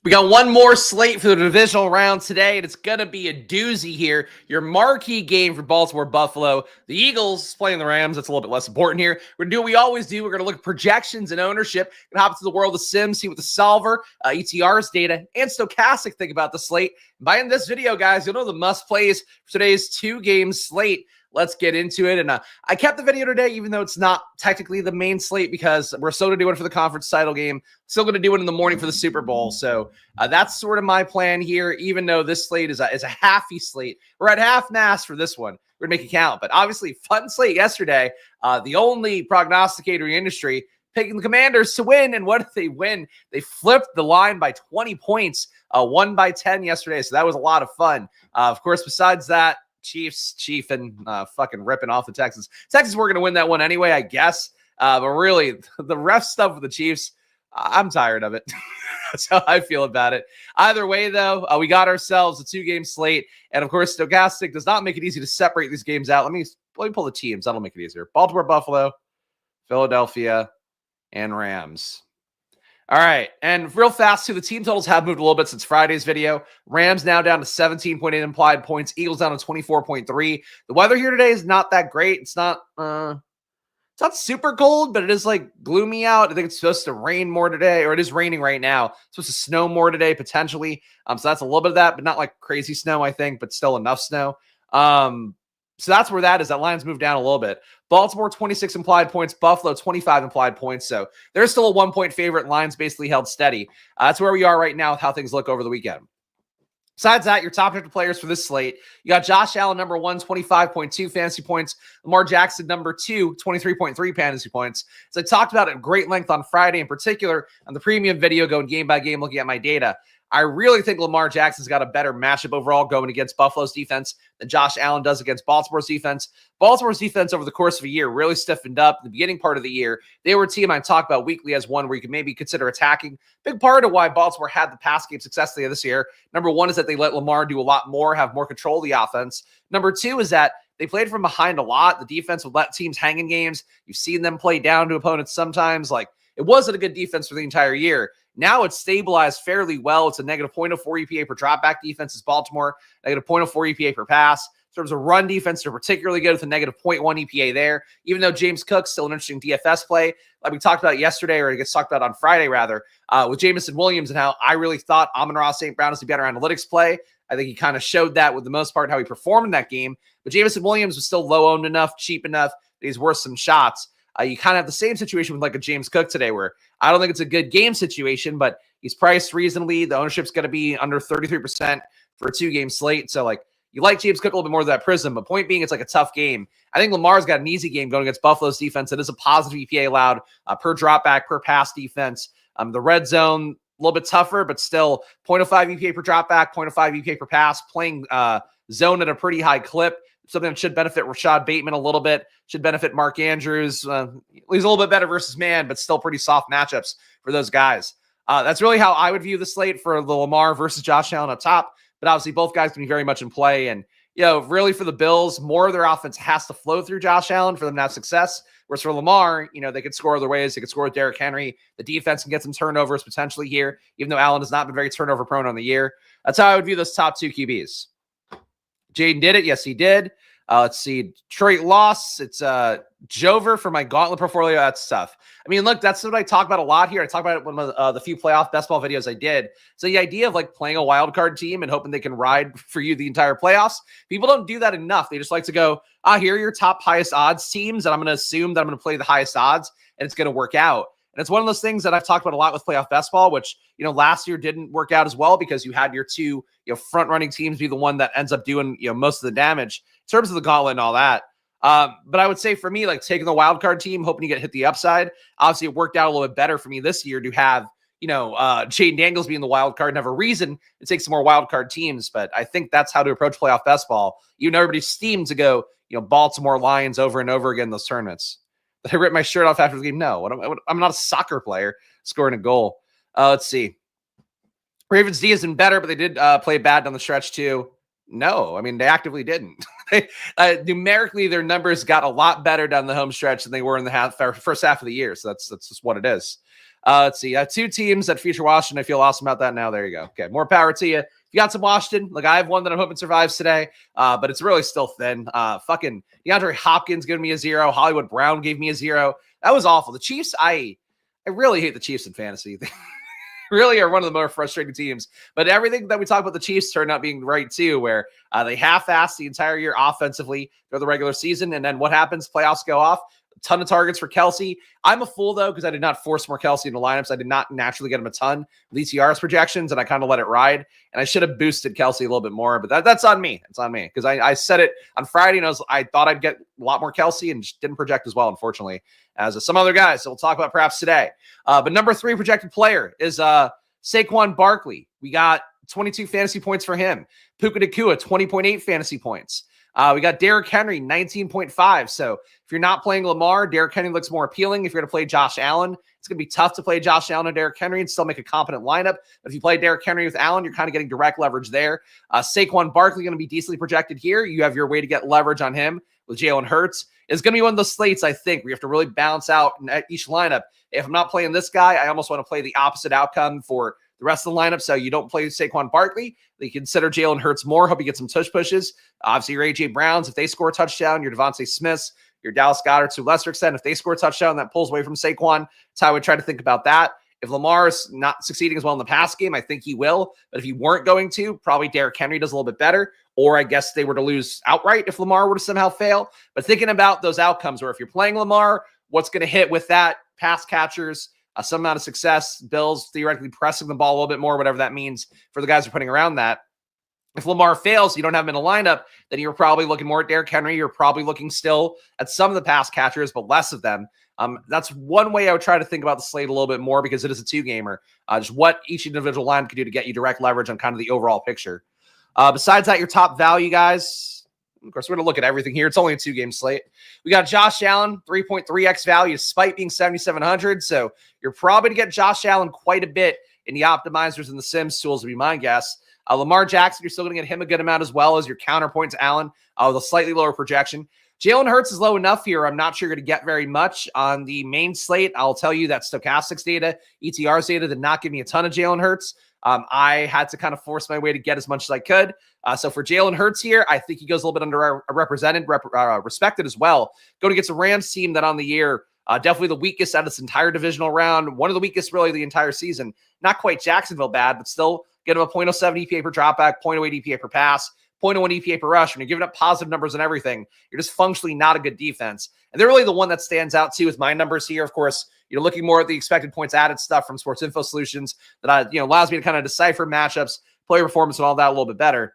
We got one more slate for the divisional round today, and it's going to be a doozy here. Your marquee game for Baltimore Buffalo. The Eagles playing the Rams. That's a little bit less important here. We're going to do what we always do. We're going to look at projections and ownership. We're going to hop into the world of Sims, see what the solver, ETR's data, and stochastic think about the slate. And by the end of this video, guys, you'll know the must-plays for today's two-game slate. Let's get into it. And I kept the video today, even though it's not technically the main slate, because we're still going to do it for the conference title game. Still going to do it in the morning for the Super Bowl. So that's sort of my plan here, even though this slate is a halfy slate. We're at half mast for this one. We're going to make it count. But obviously, fun slate yesterday. The only prognosticator in the industry picking the Commanders to win. And what did they win? They flipped the line by 20 points, won by 10 yesterday. So that was a lot of fun. Of course, besides that, Chiefs fucking ripping off the Texans. Texans were going to win that one anyway, I guess. But really, the ref stuff with the Chiefs, I'm tired of it. That's how I feel about it. Either way, though, we got ourselves a two-game slate. And, of course, stochastic does not make it easy to separate these games out. Let me pull the teams. That'll make it easier. Baltimore, Buffalo, Philadelphia, and Rams. All right, and real fast, too, the team totals have moved a little bit since Friday's video. Rams now down to 17.8 implied points. Eagles down to 24.3. The weather here today is not that great. It's not super cold, but it is like gloomy out. I think it's supposed to rain more today, or it is raining right now. It's supposed to snow more today, potentially. So that's a little bit of that, but not like crazy snow, I think, but still enough snow. So that's where that is. That line's moved down a little bit. Baltimore, 26 implied points. Buffalo, 25 implied points. So they're still a 1-point favorite. Line's basically held steady. That's where we are right now with how things look over the weekend. Besides that, your top 50 players for this slate, you got Josh Allen, number 1, 25.2 fantasy points. Lamar Jackson, number 2, 23.3 fantasy points. As I talked about at great length on Friday, in particular on the premium video going game by game, looking at my data, I really think Lamar Jackson's got a better matchup overall going against Buffalo's defense than Josh Allen does against Baltimore's defense. Baltimore's defense over the course of a year really stiffened up. In the beginning part of the year, they were a team I talk about weekly as one where you could maybe consider attacking. Big part of why Baltimore had the pass game success this year, number one, is that they let Lamar do a lot more, have more control of the offense. Number two is that they played from behind a lot. The defense would let teams hang in games. You've seen them play down to opponents sometimes. Like, it wasn't a good defense for the entire year. Now it's stabilized fairly well. It's a negative 0.04 EPA per dropback defense is Baltimore, negative 0.04 EPA per pass. In terms of run defense, they're particularly good with a negative 0.1 EPA there, even though James Cook's still an interesting DFS play. Like we talked about yesterday, or it gets talked about on Friday, rather, with Jameson Williams and how I really thought Amon-Ra St. Brown was a better analytics play. I think he kind of showed that with the most part how he performed in that game. But Jameson Williams was still low-owned enough, cheap enough that he's worth some shots. You kind of have the same situation with like a James Cook today, where I don't think it's a good game situation, but he's priced reasonably. The ownership's going to be under 33% for a two-game slate. So, like, you like James Cook a little bit more than that prism, but point being, it's like a tough game. I think Lamar's got an easy game going against Buffalo's defense. It is a positive EPA allowed per dropback, per pass defense. The red zone, a little bit tougher, but still 0.05 EPA per dropback, 0.05 EPA per pass, playing zone at a pretty high clip. Something that should benefit Rashad Bateman a little bit, should benefit Mark Andrews. He's a little bit better versus man, but still pretty soft matchups for those guys. That's really how I would view the slate for the Lamar versus Josh Allen up top. But obviously, both guys can be very much in play. And, really for the Bills, more of their offense has to flow through Josh Allen for them to have success. Whereas for Lamar, they could score other ways. They could score with Derrick Henry. The defense can get some turnovers potentially here, even though Allen has not been very turnover prone on the year. That's how I would view those top two QBs. Jaden did it. Yes, he did. Let's see. Detroit lost. It's Jover for my gauntlet portfolio. That's tough. I mean, look, that's what I talk about a lot here. I talk about it in one of the few playoff best ball videos I did. So the idea of like playing a wild card team and hoping they can ride for you the entire playoffs, people don't do that enough. They just like to go, here are your top highest odds teams, and I'm going to assume that I'm going to play the highest odds, and it's going to work out. And it's one of those things that I've talked about a lot with playoff best ball, which, last year didn't work out as well because you had your two, front running teams be the one that ends up doing, most of the damage in terms of the gauntlet and all that. But I would say for me, like taking the wild card team, hoping you hit the upside. Obviously, it worked out a little bit better for me this year to have, Jaden Daniels being the wild card and have a reason to take some more wild card teams. But I think that's how to approach playoff best ball. Everybody's steamed to go, Baltimore Lions over and over again in those tournaments. Did I rip my shirt off after the game? No, I'm not a soccer player scoring a goal. Let's see. Ravens D has been better, but they did play bad down the stretch too. No, I mean, they actively didn't. Numerically, their numbers got a lot better down the home stretch than they were in the first half of the year. So that's just what it is. Let's see. 2 teams that feature Washington. I feel awesome about that now. There you go. Okay, more power to you. If you got some Washington, like I have one that I'm hoping survives today, but it's really still thin. Fucking DeAndre Hopkins giving me a 0. Hollywood Brown gave me a 0. That was awful. The Chiefs, I really hate the Chiefs in fantasy. They really are one of the more frustrating teams. But everything that we talk about the Chiefs turned out being right too, where they half-assed the entire year offensively through the regular season, and then what happens? Playoffs go off. Ton of targets for Kelsey. I'm a fool, though, because I did not force more Kelsey into lineups. I did not naturally get him a ton with ETR's projections, and I kind of let it ride. And I should have boosted Kelsey a little bit more, but that's on me. It's on me because I said it on Friday, and I thought I'd get a lot more Kelsey and just didn't project as well, unfortunately, as some other guys. So we'll talk about perhaps today. But number 3 projected player is Saquon Barkley. We got 22 fantasy points for him. Puka Nacua, 20.8 fantasy points. We got Derrick Henry, 19.5. So if you're not playing Lamar, Derrick Henry looks more appealing. If you're going to play Josh Allen, it's going to be tough to play Josh Allen and Derrick Henry and still make a competent lineup. But if you play Derrick Henry with Allen, you're kind of getting direct leverage there. Saquon Barkley going to be decently projected here. You have your way to get leverage on him with Jalen Hurts. It's going to be one of those slates, I think, where you have to really balance out each lineup. If I'm not playing this guy, I almost want to play the opposite outcome for the rest of the lineup. So you don't play Saquon Barkley. You consider Jalen Hurts more. Hope you get some tush pushes. Obviously, your A.J. Browns, if they score a touchdown, your Devontae Smiths, your Dallas Goedert to a lesser extent, if they score a touchdown, that pulls away from Saquon. That's how I would try to think about that. If Lamar is not succeeding as well in the pass game, I think he will. But if he weren't going to, probably Derrick Henry does a little bit better. Or I guess they were to lose outright if Lamar were to somehow fail. But thinking about those outcomes where if you're playing Lamar, what's going to hit with that? Pass catchers, some amount of success, Bills theoretically pressing the ball a little bit more, whatever that means for the guys who are putting around that. If Lamar fails, you don't have him in a lineup, then you're probably looking more at Derrick Henry. You're probably looking still at some of the pass catchers, but less of them. That's one way I would try to think about the slate a little bit more because it is a 2-gamer. Just what each individual line could do to get you direct leverage on kind of the overall picture. Besides that, your top value guys, of course, we're going to look at everything here. It's only a 2-game slate. We got Josh Allen, 3.3x value, despite being 7,700. So you're probably going to get Josh Allen quite a bit in the optimizers and the Sims tools, would be my guess. Lamar Jackson, you're still going to get him a good amount as well as your counterpoint to Allen with a slightly lower projection. Jalen Hurts is low enough here. I'm not sure you're going to get very much on the main slate. I'll tell you that Stochastics data, ETR's data did not give me a ton of Jalen Hurts. I had to kind of force my way to get as much as I could. So for Jalen Hurts here, I think he goes a little bit underrepresented, respected as well. Going against a Rams team that on the year, definitely the weakest out of this entire divisional round. One of the weakest really the entire season. Not quite Jacksonville bad, but still get him a 0.07 EPA per dropback, 0.08 EPA per pass, 0.01 EPA per rush. When you're giving up positive numbers and everything, you're just functionally not a good defense. And they're really the one that stands out too with my numbers here. Of course, you're looking more at the expected points added stuff from Sports Info Solutions that allows me to kind of decipher matchups, player performance, and all that a little bit better.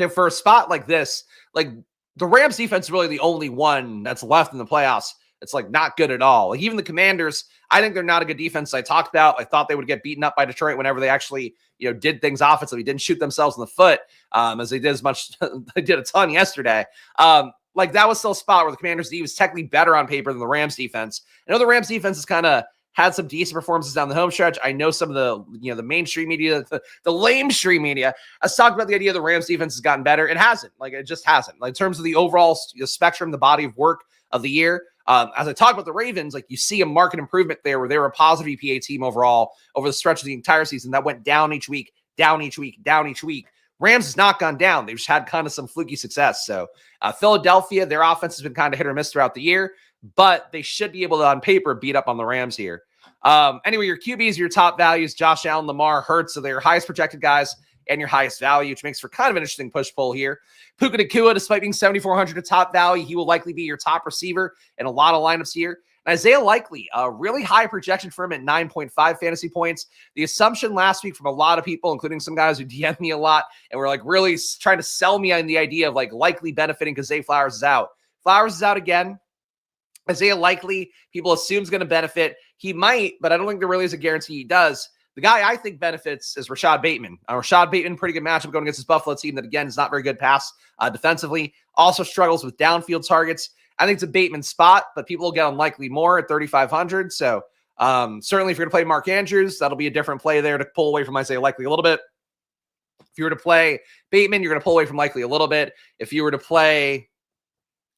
And for a spot like this, like the Rams defense is really the only one that's left in the playoffs. It's like not good at all. Like even the Commanders, I think they're not a good defense. I talked about, I thought they would get beaten up by Detroit whenever they actually, did things offensively, didn't shoot themselves in the foot as they did they did a ton yesterday. Like that was still a spot where the Commanders D was technically better on paper than the Rams defense. I know the Rams defense has kind of had some decent performances down the home stretch. I know some of the, the mainstream media, the lamestream media has talked about the idea the Rams defense has gotten better. It hasn't. Like it just hasn't. Like in terms of the overall spectrum, the body of work of the year. As I talk about the Ravens, like you see a market improvement there where they were a positive EPA team overall over the stretch of the entire season that went down each week, down each week, down each week. Rams has not gone down. They've just had kind of some fluky success. So Philadelphia, their offense has been kind of hit or miss throughout the year, but they should be able to, on paper, beat up on the Rams here. Anyway, your QBs, your top values, Josh Allen, Lamar, Hurts, so they're your highest projected guys and your highest value, which makes for kind of an interesting push-pull here. Puka Nacua, despite being 7,400 to top value, he will likely be your top receiver in a lot of lineups here. And Isaiah Likely, a really high projection for him at 9.5 fantasy points. The assumption last week from a lot of people, including some guys who DM'd me a lot, and were like really trying to sell me on the idea of like Likely benefiting because Zay Flowers is out. Flowers is out again. Isaiah Likely, people assume is going to benefit. He might, but I don't think there really is a guarantee he does. The guy I think benefits is Rashad Bateman. Rashad Bateman, pretty good matchup going against this Buffalo team that, again, is not very good pass defensively. Also struggles with downfield targets. I think it's a Bateman spot, but people will get unlikely more at 3,500. So certainly if you're going to play Mark Andrews, that'll be a different play there to pull away from Isaiah Likely a little bit. If you were to play Bateman, you're going to pull away from Likely a little bit. If you were to play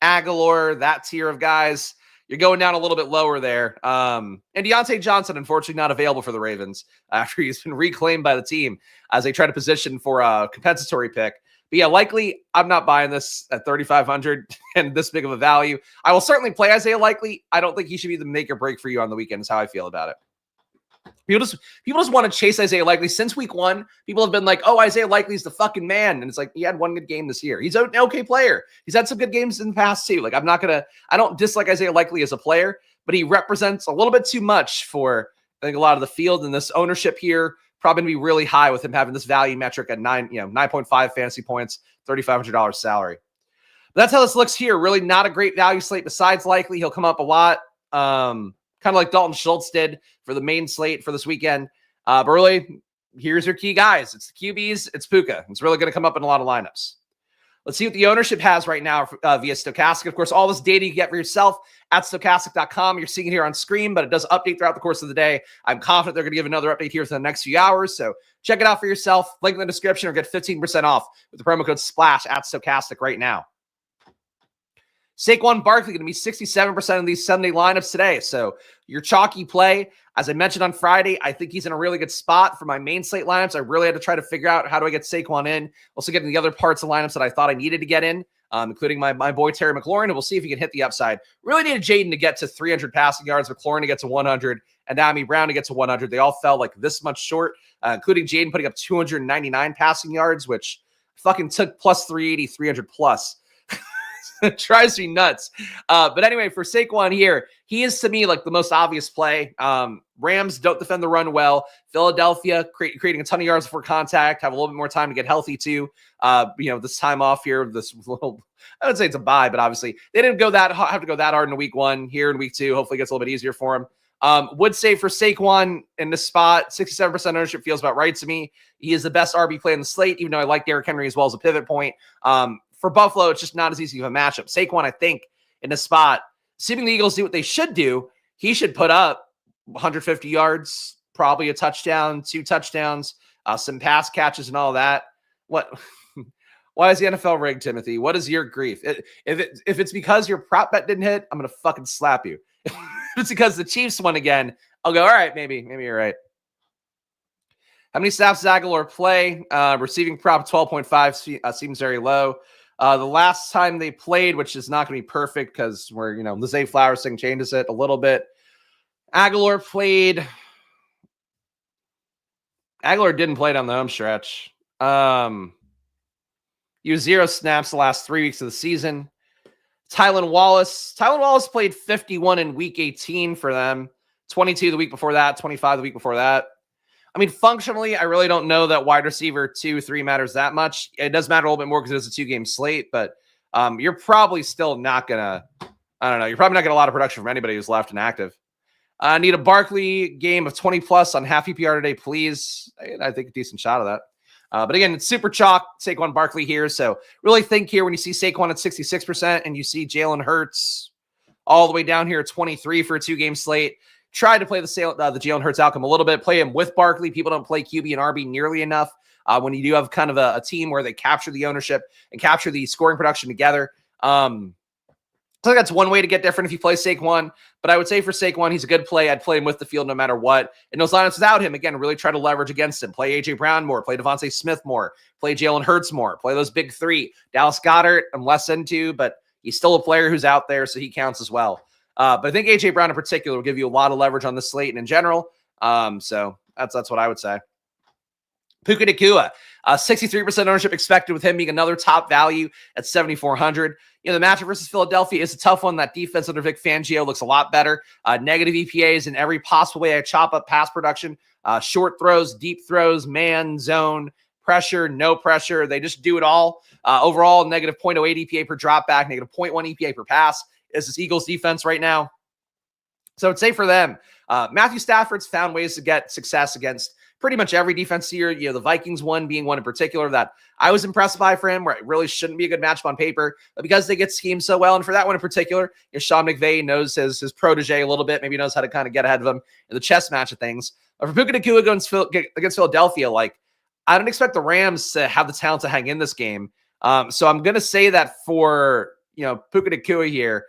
Aguilar, that tier of guys, you're going down a little bit lower there. And Deontay Johnson, unfortunately, not available for the Ravens after he's been reclaimed by the team as they try to position for a compensatory pick. But yeah, likely I'm not buying this at 3,500 and this big of a value. I will certainly play Isaiah Likely. I don't think he should be the make or break for you on the weekend is how I feel about it. People just want to chase Isaiah Likely. Since week 1, people have been like, oh, Isaiah Likely's the fucking man. And it's like, he had one good game this year. He's an okay player. He's had some good games in the past too. Like, I don't dislike Isaiah Likely as a player, but he represents a little bit too much for, I think, a lot of the field. And this ownership here probably going to be really high with him having this value metric at 9.5 fantasy points, $3,500 salary. But that's how this looks here. Really not a great value slate besides Likely. He'll come up a lot. Kind of like Dalton Schultz did for the main slate for this weekend. But really, here's your key guys. It's the QBs. It's Puka. It's really going to come up in a lot of lineups. Let's see what the ownership has right now via Stokastic. Of course, all this data you get for yourself at stokastic.com. You're seeing it here on screen, but it does update throughout the course of the day. I'm confident they're going to give another update here for the next few hours. So check it out for yourself. Link in the description or get 15% off with the promo code SPLASH at Stokastic right now. Saquon Barkley going to be 67% of these Sunday lineups today. So your chalky play, as I mentioned on Friday, I think he's in a really good spot for my main slate lineups. I really had to try to figure out how do I get Saquon in. Also getting the other parts of lineups that I thought I needed to get in, including my boy Terry McLaurin, and we'll see if he can hit the upside. Really needed Jaden to get to 300 passing yards, McLaurin to get to 100, and Ammi Brown to get to 100. They all fell like this much short, including Jaden putting up 299 passing yards, which fucking took plus 380, 300 plus. It drives me nuts. But anyway, for Saquon here, he is to me like the most obvious play. Rams don't defend the run well. Philadelphia creating a ton of yards before contact, have a little bit more time to get healthy too. This time off here, this little, I would say it's a bye, but obviously they didn't have to go that hard in week 1. Here in week 2, hopefully it gets a little bit easier for him. Would say for Saquon in this spot, 67% ownership feels about right to me. He is the best RB play in the slate, even though I like Derrick Henry as well as a pivot point. For Buffalo, it's just not as easy of a matchup. Saquon, I think, in this spot, assuming the Eagles do what they should do, he should put up 150 yards, probably a touchdown, 2 touchdowns, some pass catches and all that. What? Why is the NFL rigged, Timothy? What is your grief? If it's because your prop bet didn't hit, I'm going to fucking slap you. If it's because the Chiefs won again, I'll go, all right, maybe you're right. How many snaps does Aguilar play? Receiving prop 12.5 seems very low. The last time they played, which is not going to be perfect because we're, the Zay Flowers thing changes it a little bit. Aguilar didn't play down the home stretch. He was 0 snaps the last 3 weeks of the season. Tylan Wallace played 51 in week 18 for them, 22 the week before that, 25 the week before that. I mean, functionally, I really don't know that wide receiver 2, 3 matters that much. It does matter a little bit more because it's a 2-game slate, but you're probably still not going to, you're probably not getting a lot of production from anybody who's left and active. I need a Barkley game of 20 plus on half PPR today, please. I think a decent shot of that. But again, it's super chalk, Saquon Barkley here. So really think here when you see Saquon at 66% and you see Jalen Hurts all the way down here at 23 for a 2-game slate. Try to play the Jalen Hurts outcome a little bit. Play him with Barkley. People don't play QB and RB nearly enough when you do have kind of a team where they capture the ownership and capture the scoring production together. I think that's one way to get different if you play Saquon. But I would say for Saquon, he's a good play. I'd play him with the field no matter what. In those lineups without him, again, really try to leverage against him. Play A.J. Brown more. Play Devontae Smith more. Play Jalen Hurts more. Play those big 3. Dallas Goedert, I'm less into, but he's still a player who's out there, so he counts as well. But I think A.J. Brown in particular will give you a lot of leverage on the slate and in general. So that's what I would say. Puka Nacua, 63% ownership expected with him being another top value at 7,400. The matchup versus Philadelphia is a tough one. That defense under Vic Fangio looks a lot better. Negative EPAs in every possible way I chop up pass production. Short throws, deep throws, man, zone, pressure, no pressure. They just do it all. Overall, negative 0.08 EPA per drop back, negative 0.1 EPA per pass is this Eagles defense right now. So I'd say for them, Matthew Stafford's found ways to get success against pretty much every defense here. The Vikings one being one in particular that I was impressed by for him, where it really shouldn't be a good matchup on paper, but because they get schemed so well. And for that one in particular, Sean McVay knows his protege a little bit, maybe knows how to kind of get ahead of him in the chess match of things. But for Puka Nacua against Philadelphia, I don't expect the Rams to have the talent to hang in this game. So I'm going to say that for, Puka Nacua here,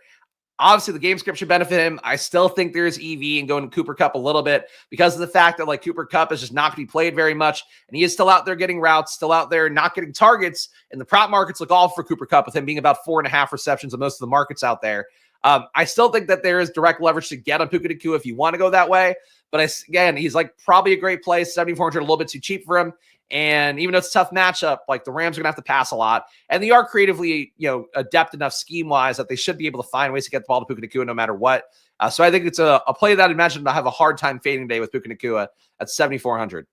Obviously, the game script should benefit him. I still think there's EV and going to Cooper Kupp a little bit because of the fact that like Cooper Kupp is just not going to be played very much. And he is still out there getting routes, still out there not getting targets. And the prop markets look all for Cooper Kupp with him being about 4.5 receptions of most of the markets out there. I still think that there is direct leverage to get on Puka Nacua if you want to go that way. But again, he's like probably a great play. 7,400, a little bit too cheap for him. And even though it's a tough matchup, like the Rams are going to have to pass a lot. And they are creatively, adept enough scheme-wise that they should be able to find ways to get the ball to Puka Nacua no matter what. So I think it's a play that I imagine I'll have a hard time fading today with Puka Nacua at 7,400.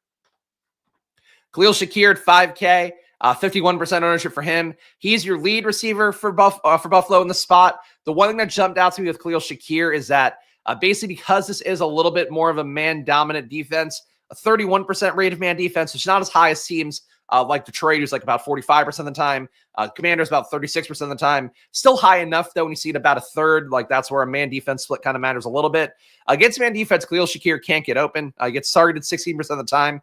Khalil Shakir at 5K, 51% ownership for him. He's your lead receiver for Buffalo in the spot. The one thing that jumped out to me with Khalil Shakir is that basically because this is a little bit more of a man-dominant defense, a 31% rate of man defense, which is not as high as teams like Detroit, who's like about 45% of the time. Commanders about 36% of the time. Still high enough, though, when you see it about a third. Like, that's where a man defense split kind of matters a little bit. Against man defense, Khalil Shakir can't get open. He gets targeted 16% of the time.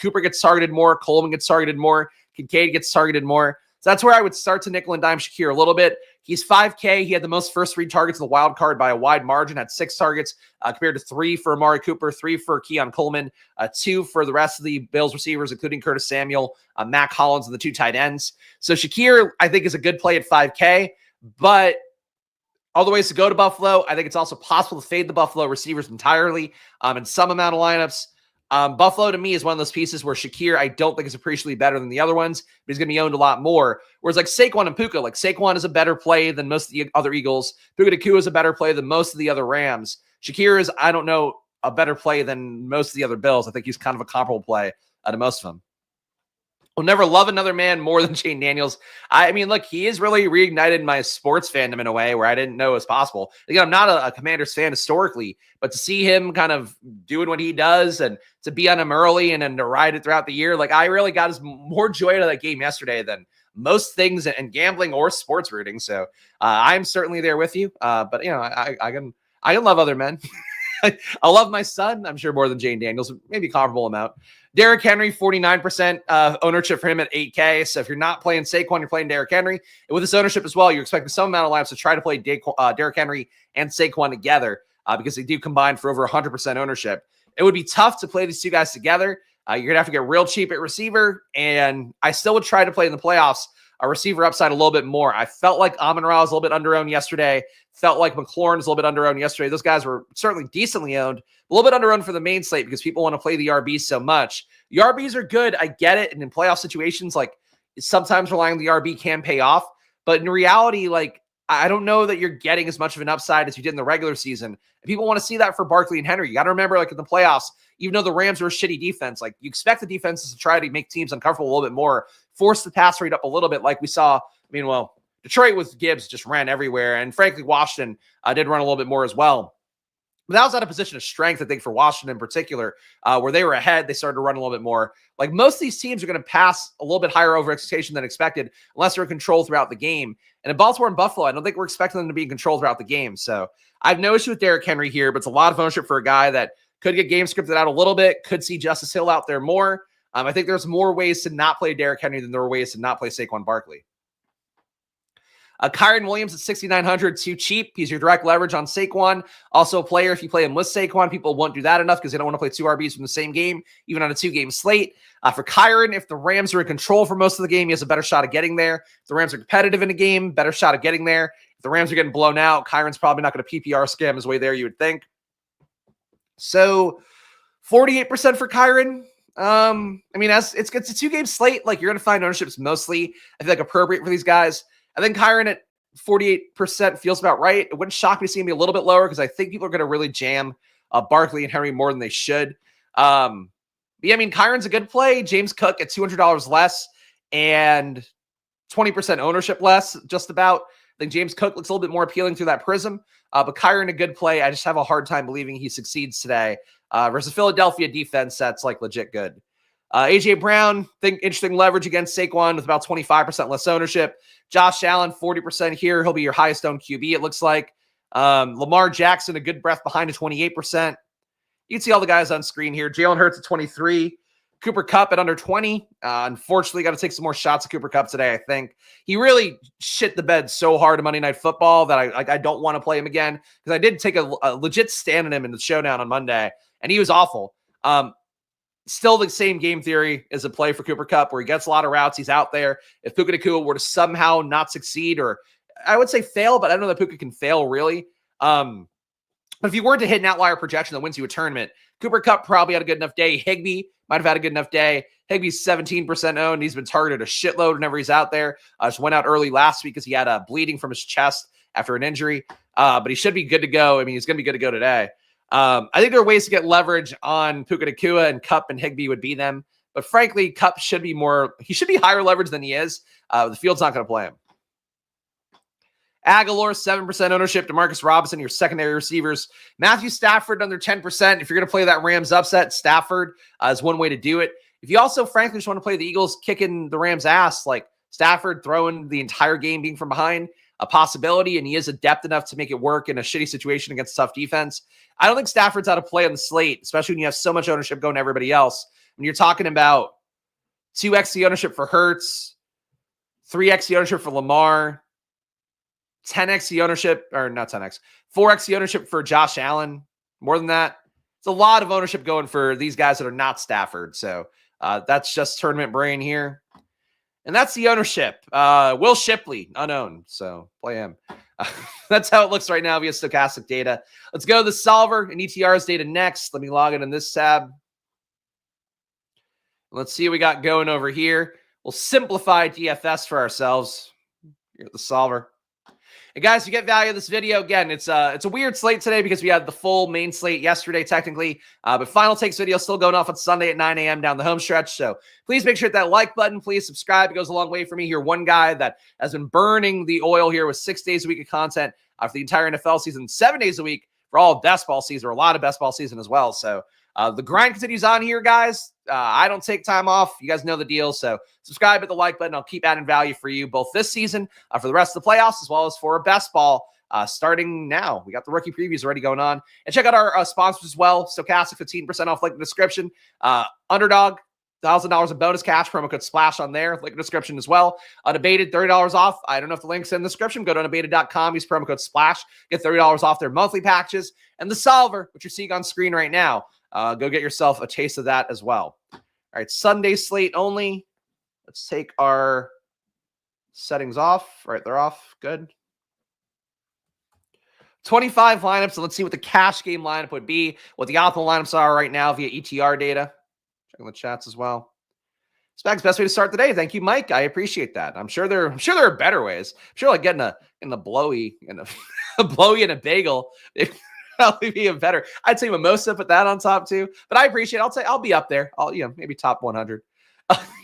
Cooper gets targeted more. Coleman gets targeted more. Kincaid gets targeted more. So that's where I would start to nickel and dime Shakir a little bit. He's 5K. He had the most first read targets in the wild card by a wide margin, had 6 targets compared to 3 for Amari Cooper, 3 for Keon Coleman, 2 for the rest of the Bills receivers, including Curtis Samuel, Mac Hollins, and the 2 tight ends. So Shakir, I think, is a good play at 5K, but all the ways to go to Buffalo, I think it's also possible to fade the Buffalo receivers entirely in some amount of lineups. Buffalo, to me, is one of those pieces where Shakir, I don't think is appreciably better than the other ones, but he's going to be owned a lot more. Whereas like Saquon and Puka, like Saquon is a better play than most of the other Eagles. Puka Nacua is a better play than most of the other Rams. Shakir is, I don't know, a better play than most of the other Bills. I think he's kind of a comparable play to most of them. Will never love another man more than Shane Daniels. I mean, look, he is really reignited my sports fandom in a way where I didn't know it was possible. Again, I'm not a Commanders fan historically, but to see him kind of doing what he does and to be on him early and then to ride it throughout the year, like I really got more joy out of that game yesterday than most things in gambling or sports rooting. So I'm certainly there with you. But I can love other men. I love my son, I'm sure more than Jane Daniels, maybe comparable amount. Derrick Henry, 49% ownership for him at 8K. So if you're not playing Saquon, you're playing Derrick Henry. And with this ownership as well, you're expecting some amount of lineups to try to play Derrick Henry and Saquon together because they do combine for over 100% ownership. It would be tough to play these two guys together. You're going to have to get real cheap at receiver. And I still would try to play in the playoffs a receiver upside a little bit more. I felt like Amon-Ra was a little bit under-owned yesterday. Felt like McLaurin was a little bit under-owned yesterday. Those guys were certainly decently owned. A little bit under-owned for the main slate because people want to play the RBs so much. The RBs are good. I get it. And in playoff situations, like sometimes relying on the RB can pay off. But in reality, like I don't know that you're getting as much of an upside as you did in the regular season. And people want to see that for Barkley and Henry. You got to remember, like in the playoffs, even though the Rams are a shitty defense, like you expect the defenses to try to make teams uncomfortable a little bit more, force the pass rate up a little bit like we saw. Detroit with Gibbs just ran everywhere. And frankly, Washington did run a little bit more as well. But that was at a position of strength, I think, for Washington in particular, where they were ahead. They started to run a little bit more. Like most of these teams are going to pass a little bit higher over expectation than expected, unless they're in control throughout the game. And in Baltimore and Buffalo, I don't think we're expecting them to be in control throughout the game. So I have no issue with Derrick Henry here, but it's a lot of ownership for a guy that could get game scripted out a little bit, could see Justice Hill out there more. I think there's more ways to not play Derrick Henry than there are ways to not play Saquon Barkley. Kyren Williams at 6,900, too cheap. He's your direct leverage on Saquon. Also a player, if you play him with Saquon, people won't do that enough because they don't want to play 2 RBs from the same game, even on a 2-game slate. For Kyren, if the Rams are in control for most of the game, he has a better shot of getting there. If the Rams are competitive in a game, better shot of getting there. If the Rams are getting blown out, Kyren's probably not going to PPR scam his way there, you would think. So 48% for Kyren. As it's a 2-game slate, like you're going to find ownerships mostly, I feel like, appropriate for these guys. I think Kyren at 48% feels about right. It wouldn't shock me to see him be a little bit lower because I think people are going to really jam Barkley and Henry more than they should. Kyren's a good play. James Cook at $200 less and 20% ownership less, just about. I think James Cook looks a little bit more appealing through that prism. But Kyren, a good play. I just have a hard time believing he succeeds today versus Philadelphia defense that's like legit good. A.J. Brown, think interesting leverage against Saquon with about 25% less ownership. Josh Allen, 40% here. He'll be your highest owned QB, it looks like. Lamar Jackson, a good breath behind at 28%. You can see all the guys on screen here. Jalen Hurts at 23. Cooper Kupp at under 20. Unfortunately, got to take some more shots at Cooper Kupp today, I think. He really shit the bed so hard in Monday Night Football that I don't want to play him again, because I did take a legit stand at him in the showdown on Monday, and he was awful. Still the same game theory as a play for Cooper Kupp, where he gets a lot of routes. He's out there. If Puka Nacua were to somehow not succeed, or I would say fail, but I don't know that Puka can fail really. But if you were to hit an outlier projection that wins you a tournament, Cooper Kupp probably had a good enough day. Higbee might have had a good enough day. Higbee's 17% owned. He's been targeted a shitload whenever he's out there. Just went out early last week because he had a bleeding from his chest after an injury. But he should be good to go. I mean, he's going to be good to go today. I think there are ways to get leverage on Puka Nacua, and Kupp and Higbee would be them. But frankly, Kupp should be higher leverage than he is. The field's not going to play him. Aguilar, 7% ownership. DeMarcus Robinson, your secondary receivers. Matthew Stafford, under 10%. If you're going to play that Rams upset, Stafford is one way to do it. If you also, frankly, just want to play the Eagles kicking the Rams' ass, like Stafford throwing the entire game being from behind, a possibility, and he is adept enough to make it work in a shitty situation against tough defense. I don't think Stafford's out of play on the slate, especially when you have so much ownership going to everybody else. When you're talking about 2x the ownership for Hurts, 3x the ownership for Lamar, 10x the ownership, or not 10x, 4x the ownership for Josh Allen. More than that, it's a lot of ownership going for these guys that are not Stafford. So that's just tournament brain here. And that's the ownership. Will Shipley, unowned. So play him. That's how it looks right now via stochastic data. Let's go to the solver and ETR's data next. Let me log in this tab. Let's see what we got going over here. We'll simplify DFS for ourselves. Here at the solver. And guys, if you get value of this video, again, it's a weird slate today because we had the full main slate yesterday, technically. But Final Takes video still going off on Sunday at 9 a.m. down the home stretch. So please make sure to hit that like button. Please subscribe. It goes a long way for me here. One guy that has been burning the oil here with 6 days a week of content for the entire NFL season, 7 days a week for all of best ball season, or a lot of best ball season as well. So the grind continues on here, guys. I don't take time off. You guys know the deal. So subscribe, hit the like button. I'll keep adding value for you both this season for the rest of the playoffs, as well as for best ball starting now. We got the rookie previews already going on. And check out our sponsors as well. Stochastic, 15% off, link in the description. Underdog, $1,000 of bonus cash, promo code SPLASH on there. Link in the description as well. Unabated, $30 off. I don't know if the link's in the description. Go to unabated.com. Use promo code SPLASH. Get $30 off their monthly packages. And the solver, which you're seeing on screen right now. Go get yourself a taste of that as well. All right, Sunday slate only. Let's take our settings off. All right, they're off. Good. 25 lineups, and let's see what the cash game lineup would be, what the optimal lineups are right now via ETR data. Checking the chats as well. Spags, best way to start the day. Thank you, Mike. I appreciate that. I'm sure there are better ways. I'm sure like getting a blowy and a blowy and a bagel. Probably be a better. I'd say mimosa, put that on top too. But I appreciate it. I'll be up there. Maybe top 100.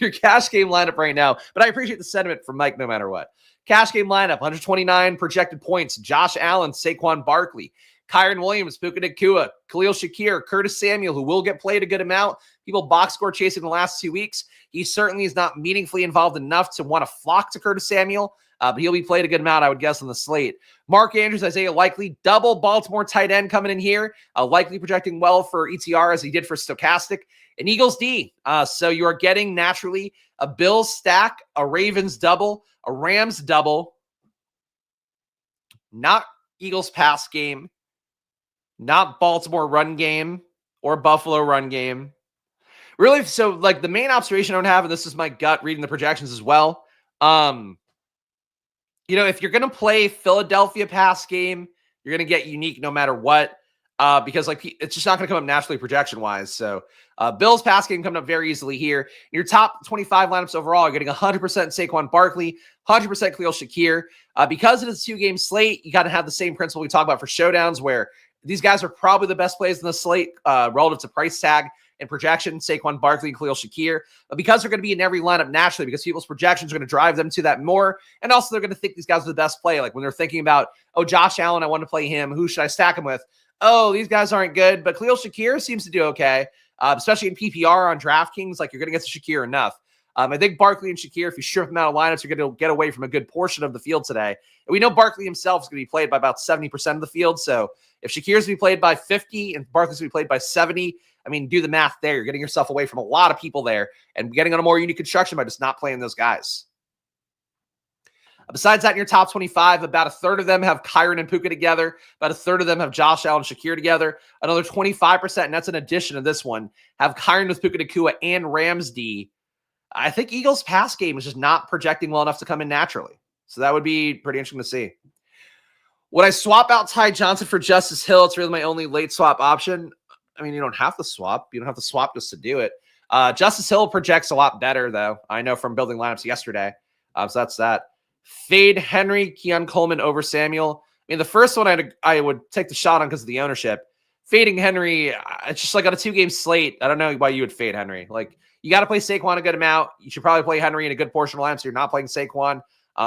Your cash game lineup right now. But I appreciate the sentiment from Mike no matter what. Cash game lineup, 129 projected points. Josh Allen, Saquon Barkley, Kyron Williams, Puka Nacua, Khalil Shakir, Curtis Samuel, who will get played a good amount. People box score chasing the last 2 weeks. He certainly is not meaningfully involved enough to want to flock to Curtis Samuel. But he'll be played a good amount, I would guess, on the slate. Mark Andrews, Isaiah Likely, double Baltimore tight end coming in here. Likely projecting well for ETR as he did for Stochastic. And Eagles D. So you are getting naturally a Bills stack, a Ravens double, a Rams double. Not Eagles pass game. Not Baltimore run game or Buffalo run game. Really, so like the main observation I would have, and this is my gut reading the projections as well. If you're going to play Philadelphia pass game, you're going to get unique no matter what, because like it's just not going to come up naturally projection-wise. So Bills pass game coming up very easily here. In your top 25 lineups overall, you're getting 100% Saquon Barkley, 100% Khalil Shakir. Because it is a 2-game slate, you got to have the same principle we talk about for showdowns, where these guys are probably the best plays in the slate relative to price tag and projection, Saquon Barkley and Khalil Shakir. But because they're going to be in every lineup naturally, because people's projections are going to drive them to that more. And also they're going to think these guys are the best play. Like when they're thinking about, oh, Josh Allen, I want to play him. Who should I stack him with? Oh, these guys aren't good. But Khalil Shakir seems to do okay, especially in PPR on DraftKings. Like you're going to get to Shakir enough. I think Barkley and Shakir, if you strip them out of lineups, you're going to get away from a good portion of the field today. And we know Barkley himself is going to be played by about 70% of the field. So if Shakir's going to be played by 50 and Barkley's going to be played by 70, I mean, do the math there. You're getting yourself away from a lot of people there and getting on a more unique construction by just not playing those guys. Besides that, in your top 25, about a third of them have Kyron and Puka together. About a third of them have Josh Allen and Shakir together. Another 25%, and that's an addition to this one, have Kyron with Puka Nacua and Ramsey. I think Eagles' pass game is just not projecting well enough to come in naturally. So that would be pretty interesting to see. Would I swap out Ty Johnson for Justice Hill? It's really my only late swap option. I mean, you don't have to swap. You don't have to swap just to do it. Justice Hill projects a lot better, though. I know from building lineups yesterday. So that's that. Fade Henry, Keon Coleman over Samuel. I mean, the first one I would take the shot on because of the ownership. Fading Henry, it's just like on a 2-game slate. I don't know why you would fade Henry. Like, you got to play Saquon a good amount. You should probably play Henry in a good portion of lineups. So you're not playing Saquon.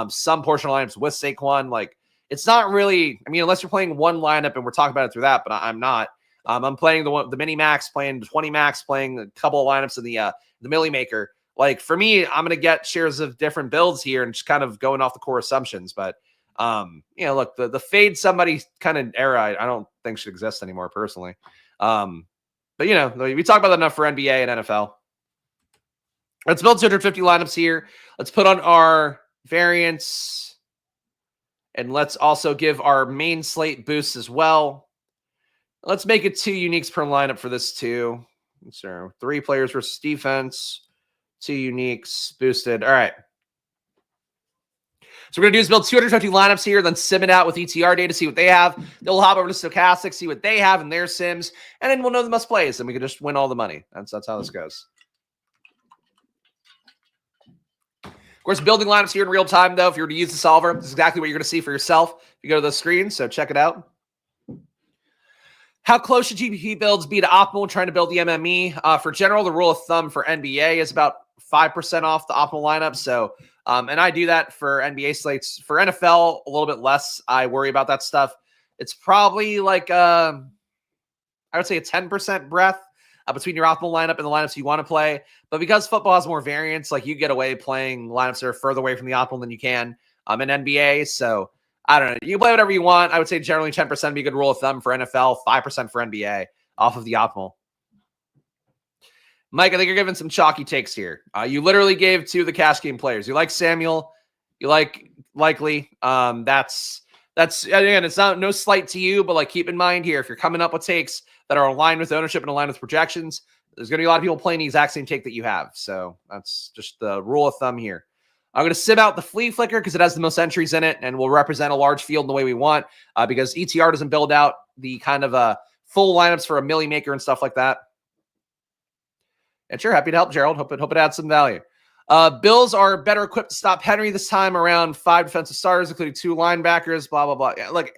Some portion of lineups with Saquon. Like, it's not really, I mean, unless you're playing one lineup and we're talking about it through that, but I'm not. I'm playing the mini max, playing 20 max, playing a couple of lineups in the Millie Maker. Like, for me, I'm going to get shares of different builds here and just kind of going off the core assumptions. But, look, the fade somebody kind of era, I don't think should exist anymore personally. But, we talk about that enough for NBA and NFL. Let's build 250 lineups here. Let's put on our variants. And let's also give our main slate boosts as well. Let's make it 2 uniques per lineup for this too. So 3 players versus defense. 2 uniques boosted. All right. So we're going to do is build 250 lineups here, then sim it out with ETR data, see what they have. Then we'll hop over to Stochastic, see what they have in their sims, and then we'll know the must plays, and we can just win all the money. That's how this goes. Of course, building lineups here in real time, though, if you were to use the solver, this is exactly what you're going to see for yourself if you go to the screen, so check it out. How close should GPP builds be to optimal when trying to build the MME? For general, the rule of thumb for NBA is about 5% off the optimal lineup. So, and I do that for NBA slates. For NFL, a little bit less. I worry about that stuff. It's probably like, I would say a 10% breadth between your optimal lineup and the lineups you want to play. But because football has more variance, like you get away playing lineups that are further away from the optimal than you can in NBA. So, I don't know. You can play whatever you want. I would say generally 10% would be a good rule of thumb for NFL, 5% for NBA off of the optimal. Mike, I think you're giving some chalky takes here. You literally gave 2 of the cash game players. You like Samuel. You like Likely. That's again, it's no slight to you, but like keep in mind here, if you're coming up with takes that are aligned with ownership and aligned with projections, there's going to be a lot of people playing the exact same take that you have. So that's just the rule of thumb here. I'm going to sim out the flea flicker because it has the most entries in it and will represent a large field in the way we want because ETR doesn't build out the kind of full lineups for a Millie Maker and stuff like that. And sure, happy to help, Gerald. Hope it adds some value. Bills are better equipped to stop Henry this time, around 5 defensive starters, including 2 linebackers, blah, blah, blah. Yeah, look,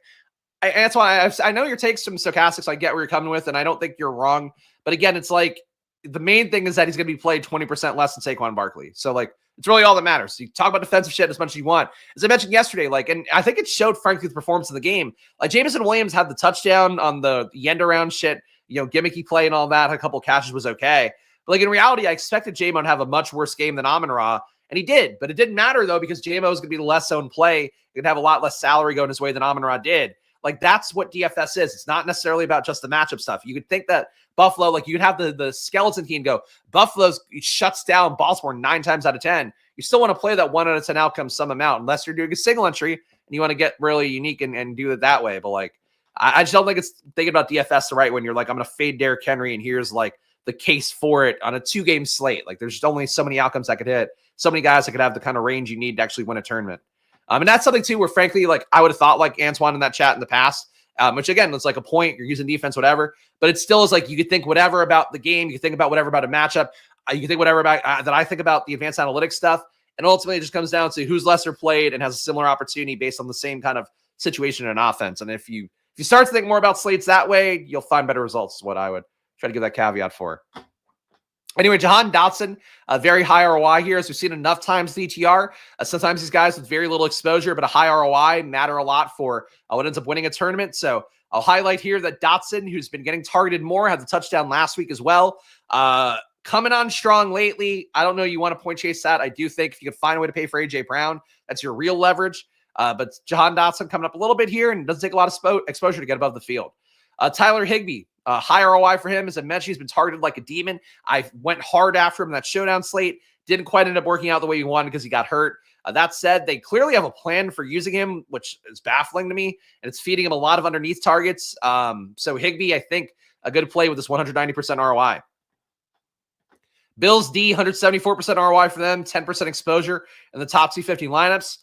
that's why I know your takes from Stochastics. I get where you're coming with, and I don't think you're wrong. But again, it's like the main thing is that he's going to be played 20% less than Saquon Barkley. So, like, it's really all that matters. So you talk about defensive shit as much as you want. As I mentioned yesterday, like, and I think it showed, frankly, the performance in the game. Like, Jameson Williams had the touchdown on the end around shit, gimmicky play and all that. A couple catches was okay. But, like, in reality, I expected J-Mo to have a much worse game than Amon-Ra, and he did. But it didn't matter, though, because J-Mo is going to be the less owned play. He's going to have a lot less salary going his way than Amon-Ra did. Like, that's what DFS is. It's not necessarily about just the matchup stuff. You could think that Buffalo, like, you could have the skeleton key and go, Buffalo's shuts down Baltimore 9 times out of 10. You still want to play that 1 out of 10 outcome some amount, unless you're doing a single entry and you want to get really unique and do it that way. But, like, I just don't think it's thinking about DFS the right when you're like, I'm going to fade Derrick Henry, and here's, like, the case for it on a 2-game slate. Like, there's just only so many outcomes I could hit, so many guys that could have the kind of range you need to actually win a tournament. And that's something, too, where, frankly, like, I would have thought, like, Antoine in that chat in the past, which, again, it's like a point. You're using defense, whatever. But it still is like you could think whatever about the game. You could think about whatever about a matchup. You can think whatever about that I think about the advanced analytics stuff. And ultimately, it just comes down to who's lesser played and has a similar opportunity based on the same kind of situation in offense. And if you start to think more about slates that way, you'll find better results, is what I would try to give that caveat for. Anyway, Jahan Dotson, a very high ROI here, as we've seen enough times with ETR. Sometimes these guys with very little exposure, but a high ROI matter a lot for what ends up winning a tournament. So I'll highlight here that Dotson, who's been getting targeted more, had the touchdown last week as well. Coming on strong lately. I don't know you want to point chase that. I do think if you can find a way to pay for A.J. Brown, that's your real leverage. But Jahan Dotson coming up a little bit here, and it doesn't take a lot of exposure to get above the field. Tyler Higbee, High ROI for him. As I mentioned, he's been targeted like a demon. I went hard after him in that showdown slate. Didn't quite end up working out the way he wanted because he got hurt. That said, they clearly have a plan for using him, which is baffling to me, and it's feeding him a lot of underneath targets. So Higbee, I think, a good play with this 190% ROI. Bills D, 174% ROI for them, 10% exposure in the top 250 lineups.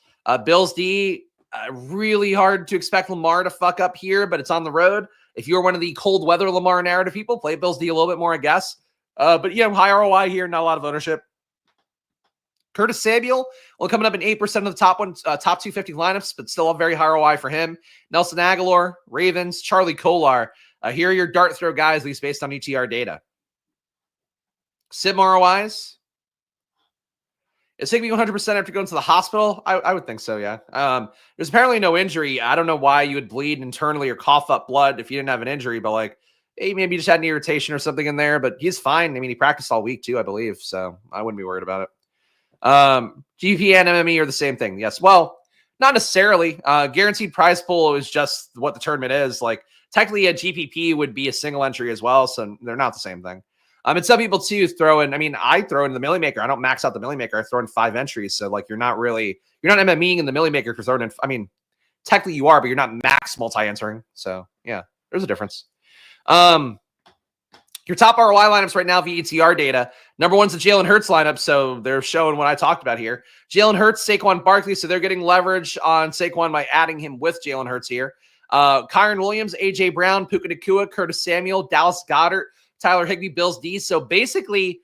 Bills D, really hard to expect Lamar to fuck up here, but it's on the road. If you're one of the cold weather Lamar narrative people, play Bills D a little bit more, I guess. But high ROI here, not a lot of ownership. Curtis Samuel, coming up in 8% of the top 250 lineups, but still a very high ROI for him. Nelson Aguilar, Ravens, Charlie Kolar. Here are your dart throw guys, at least based on ETR data. Sim ROIs. Is Higbee 100% after going to the hospital? I would think so, yeah. There's apparently no injury. I don't know why you would bleed internally or cough up blood if you didn't have an injury, but hey, maybe you just had an irritation or something in there, but he's fine. I mean, he practiced all week too, I believe, so I wouldn't be worried about it. GP and MME are the same thing. Yes. Well, not necessarily. Guaranteed prize pool is just what the tournament is. Technically a GPP would be a single entry as well. So they're not the same thing. And some people too throw in, I throw in the Millie Maker. I don't max out the Millie Maker. I throw in 5 entries. So you're not MMEing in the Millie Maker for throwing in, technically you are, but you're not max multi-entering. So yeah, there's a difference. Your top ROI lineups right now via ETR data. Number one's the Jalen Hurts lineup, so they're showing what I talked about here. Jalen Hurts, Saquon Barkley, so they're getting leverage on Saquon by adding him with Jalen Hurts here. Kyron Williams, A.J. Brown, Puka Nacua, Curtis Samuel, Dallas Goedert, Tyler Higbee, Bills D. So basically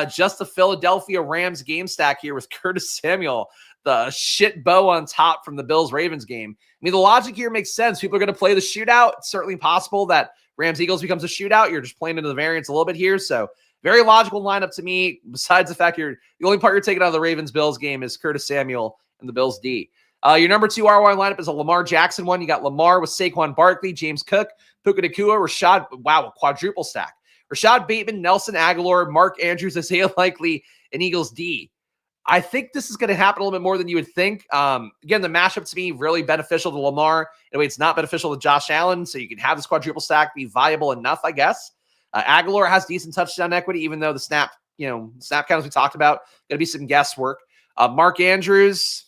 just the Philadelphia Rams game stack here with Curtis Samuel, the shit bow on top from the Bills-Ravens game. The logic here makes sense. People are going to play the shootout. It's certainly possible that Rams-Eagles becomes a shootout. You're just playing into the variance a little bit here. So very logical lineup to me, besides the fact the only part you're taking out of the Ravens-Bills game is Curtis Samuel and the Bills D. Your number 2 ROI lineup is a Lamar Jackson one. You got Lamar with Saquon Barkley, James Cook, Puka Nacua, Rashad, a quadruple stack. Rashad Bateman, Nelson Aguilar, Mark Andrews, Isaiah Likely, and Eagles D. I think this is going to happen a little bit more than you would think. Again, the matchup to me really beneficial to Lamar. In a way, it's not beneficial to Josh Allen, so you can have this quadruple stack be viable enough, I guess. Aguilar has decent touchdown equity, even though the snap counts we talked about, going to be some guesswork. Mark Andrews,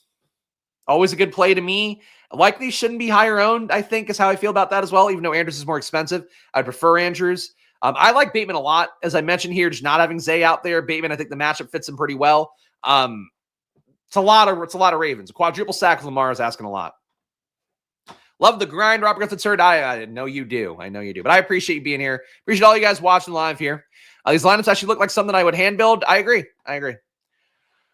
always a good play to me. Likely shouldn't be higher owned, I think, is how I feel about that as well, even though Andrews is more expensive. I prefer Andrews. I like Bateman a lot. As I mentioned here, just not having Zay out there. Bateman, I think the matchup fits him pretty well. It's a lot of Ravens. A quadruple stack with Lamar is asking a lot. Love the grind, Robert Griffiths heard. I know you do. I know you do. But I appreciate you being here. Appreciate all you guys watching live here. These lineups actually look like something I would hand build. I agree.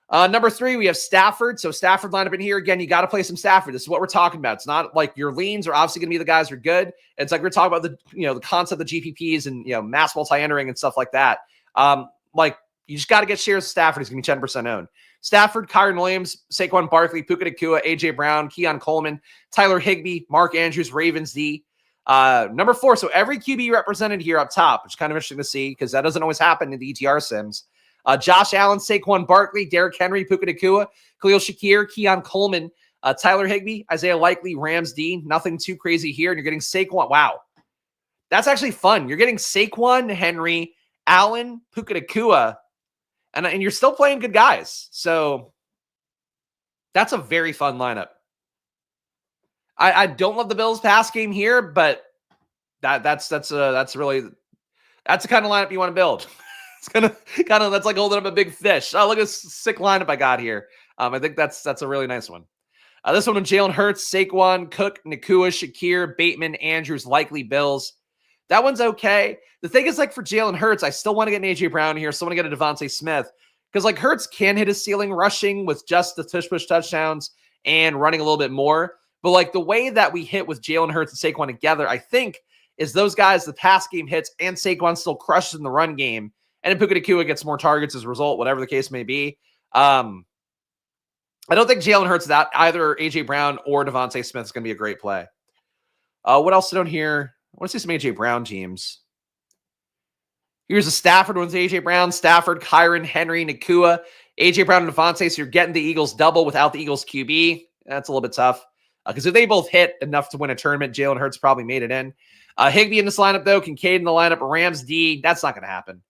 Number 3, we have Stafford. So Stafford lineup in here. Again, you got to play some Stafford. This is what we're talking about. It's not like your leans are obviously going to be the guys who are good. It's like we're talking about the concept of GPPs and mass multi-entering and stuff like that. You just got to get shares of Stafford. He's going to be 10% owned. Stafford, Kyron Williams, Saquon Barkley, Puka Nacua, A.J. Brown, Keon Coleman, Tyler Higbee, Mark Andrews, Ravens D. Number 4, so every QB represented here up top, which is kind of interesting to see because that doesn't always happen in the ETR sims. Josh Allen, Saquon Barkley, Derrick Henry, Puka Nacua, Khalil Shakir, Keon Coleman, Tyler Higbee, Isaiah Likely, Rams D. Nothing too crazy here. And you're getting Saquon. Wow. That's actually fun. You're getting Saquon, Henry, Allen, Puka Nacua, and you're still playing good guys. So that's a very fun lineup. I don't love the Bills pass game here, but that's the kind of lineup you want to build. It's that's like holding up a big fish. Oh, look at this sick lineup I got here. I think that's a really nice one. This one with Jalen Hurts, Saquon, Cook, Nacua, Shakir, Bateman, Andrews, Likely, Bills. That one's okay. The thing is, for Jalen Hurts, I still want to get an A.J. Brown here. Still want to get a Devontae Smith because Hurts can hit his ceiling rushing with just the tush-push touchdowns and running a little bit more. But the way that we hit with Jalen Hurts and Saquon together, I think, is those guys, the pass game hits and Saquon still crushes in the run game. And then Puka Nacua gets more targets as a result, whatever the case may be. I don't think Jalen Hurts that either A.J. Brown or Devontae Smith is going to be a great play. What else down here? I want to see some A.J. Brown teams. Here's a Stafford one with A.J. Brown, Stafford, Kyron, Henry, Nacua, A.J. Brown, and Devontae. So you're getting the Eagles double without the Eagles QB. That's a little bit tough because if they both hit enough to win a tournament, Jalen Hurts probably made it in. Higbee in this lineup, though. Kincaid in the lineup. Rams D. That's not going to happen.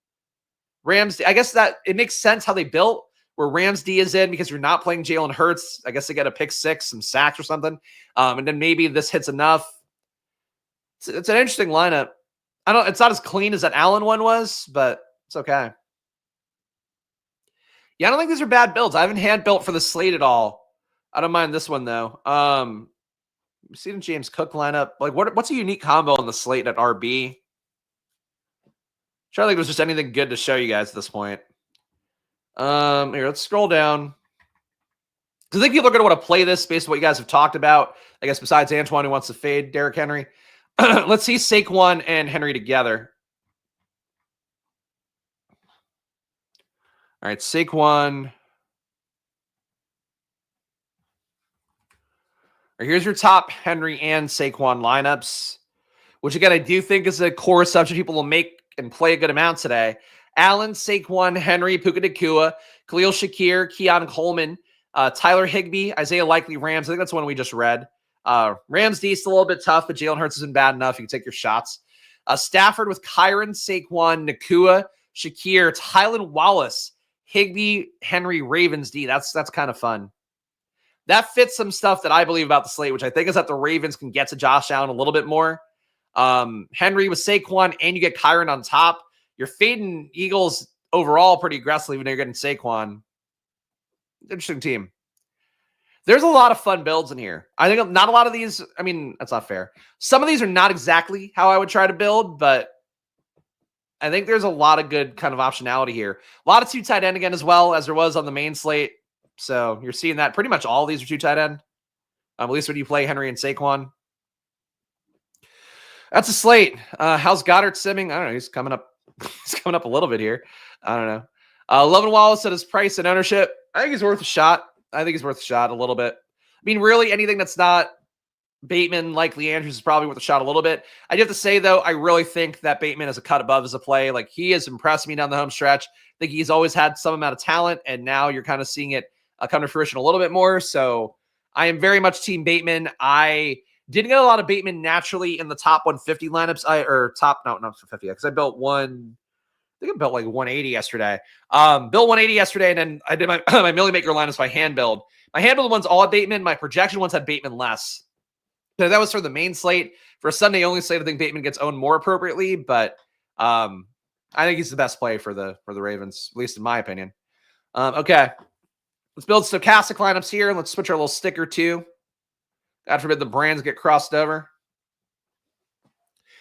Rams, I guess that it makes sense how they built, where Rams D is in because you're not playing Jalen Hurts. I guess they get a pick six, some sacks or something. And then maybe this hits enough. It's an interesting lineup. It's not as clean as that Allen one was, but it's okay. Yeah, I don't think these are bad builds. I haven't hand built for the slate at all. I don't mind this one though. See the James Cook lineup. Like what's a unique combo on the slate at RB? Trying to think if there's just anything good to show you guys at this point. Here, let's scroll down. Do you think people are going to want to play this based on what you guys have talked about? I guess besides Antoine who wants to fade Derrick Henry. Let's see Saquon and Henry together. All right, Saquon. Here's your top Henry and Saquon lineups, which again, I do think is a core assumption people will make and play a good amount today. Allen, Saquon, Henry, Puka Nacua, Khalil Shakir, Keon Coleman, Tyler Higbee, Isaiah Likely, Rams. I think that's one we just read. Rams D is still a little bit tough, but Jalen Hurts isn't bad enough. You can take your shots. Stafford with Kyron, Saquon, Nacua, Shakir, Tylan Wallace, Higbee, Henry, Ravens D. That's kind of fun. That fits some stuff that I believe about the slate, which I think is that the Ravens can get to Josh Allen a little bit more. Henry with Saquon, and you get Kyron on top. You're fading Eagles overall pretty aggressively when you're getting Saquon. Interesting team. There's a lot of fun builds in here. I think not a lot of these, I mean, that's not fair. Some of these are not exactly how I would try to build, but I think there's a lot of good kind of optionality here. A lot of two tight end again as well, as there was on the main slate. So you're seeing that pretty much all of these are two tight end. At least when you play Henry and Saquon. That's a slate. How's Goddard simming? I don't know. He's coming up. He's coming up a little bit here. I don't know. Lovin Wallace at his price and ownership. I think he's worth a shot. I think he's worth a shot a little bit. I mean, really, anything that's not Bateman, Likely Andrews is probably worth a shot a little bit. I do have to say, though, I really think that Bateman is a cut above as a play. Like, he has impressed me down the home stretch. I think he's always had some amount of talent, and now you're kind of seeing it come to fruition a little bit more. So I am very much team Bateman. I didn't get a lot of Bateman naturally in the top 150 lineups. Not 50, because I built one. I think I built like 180 yesterday. Built 180 yesterday, and then I did my my Millie Maker lineups by hand build. My hand build ones all had Bateman. My projection ones had Bateman less. So that was for the main slate. For a Sunday only slate, I think Bateman gets owned more appropriately, but I think he's the best play for the Ravens, at least in my opinion. Okay. Let's build stochastic lineups here. Let's switch our little sticker too. God forbid the brands get crossed over.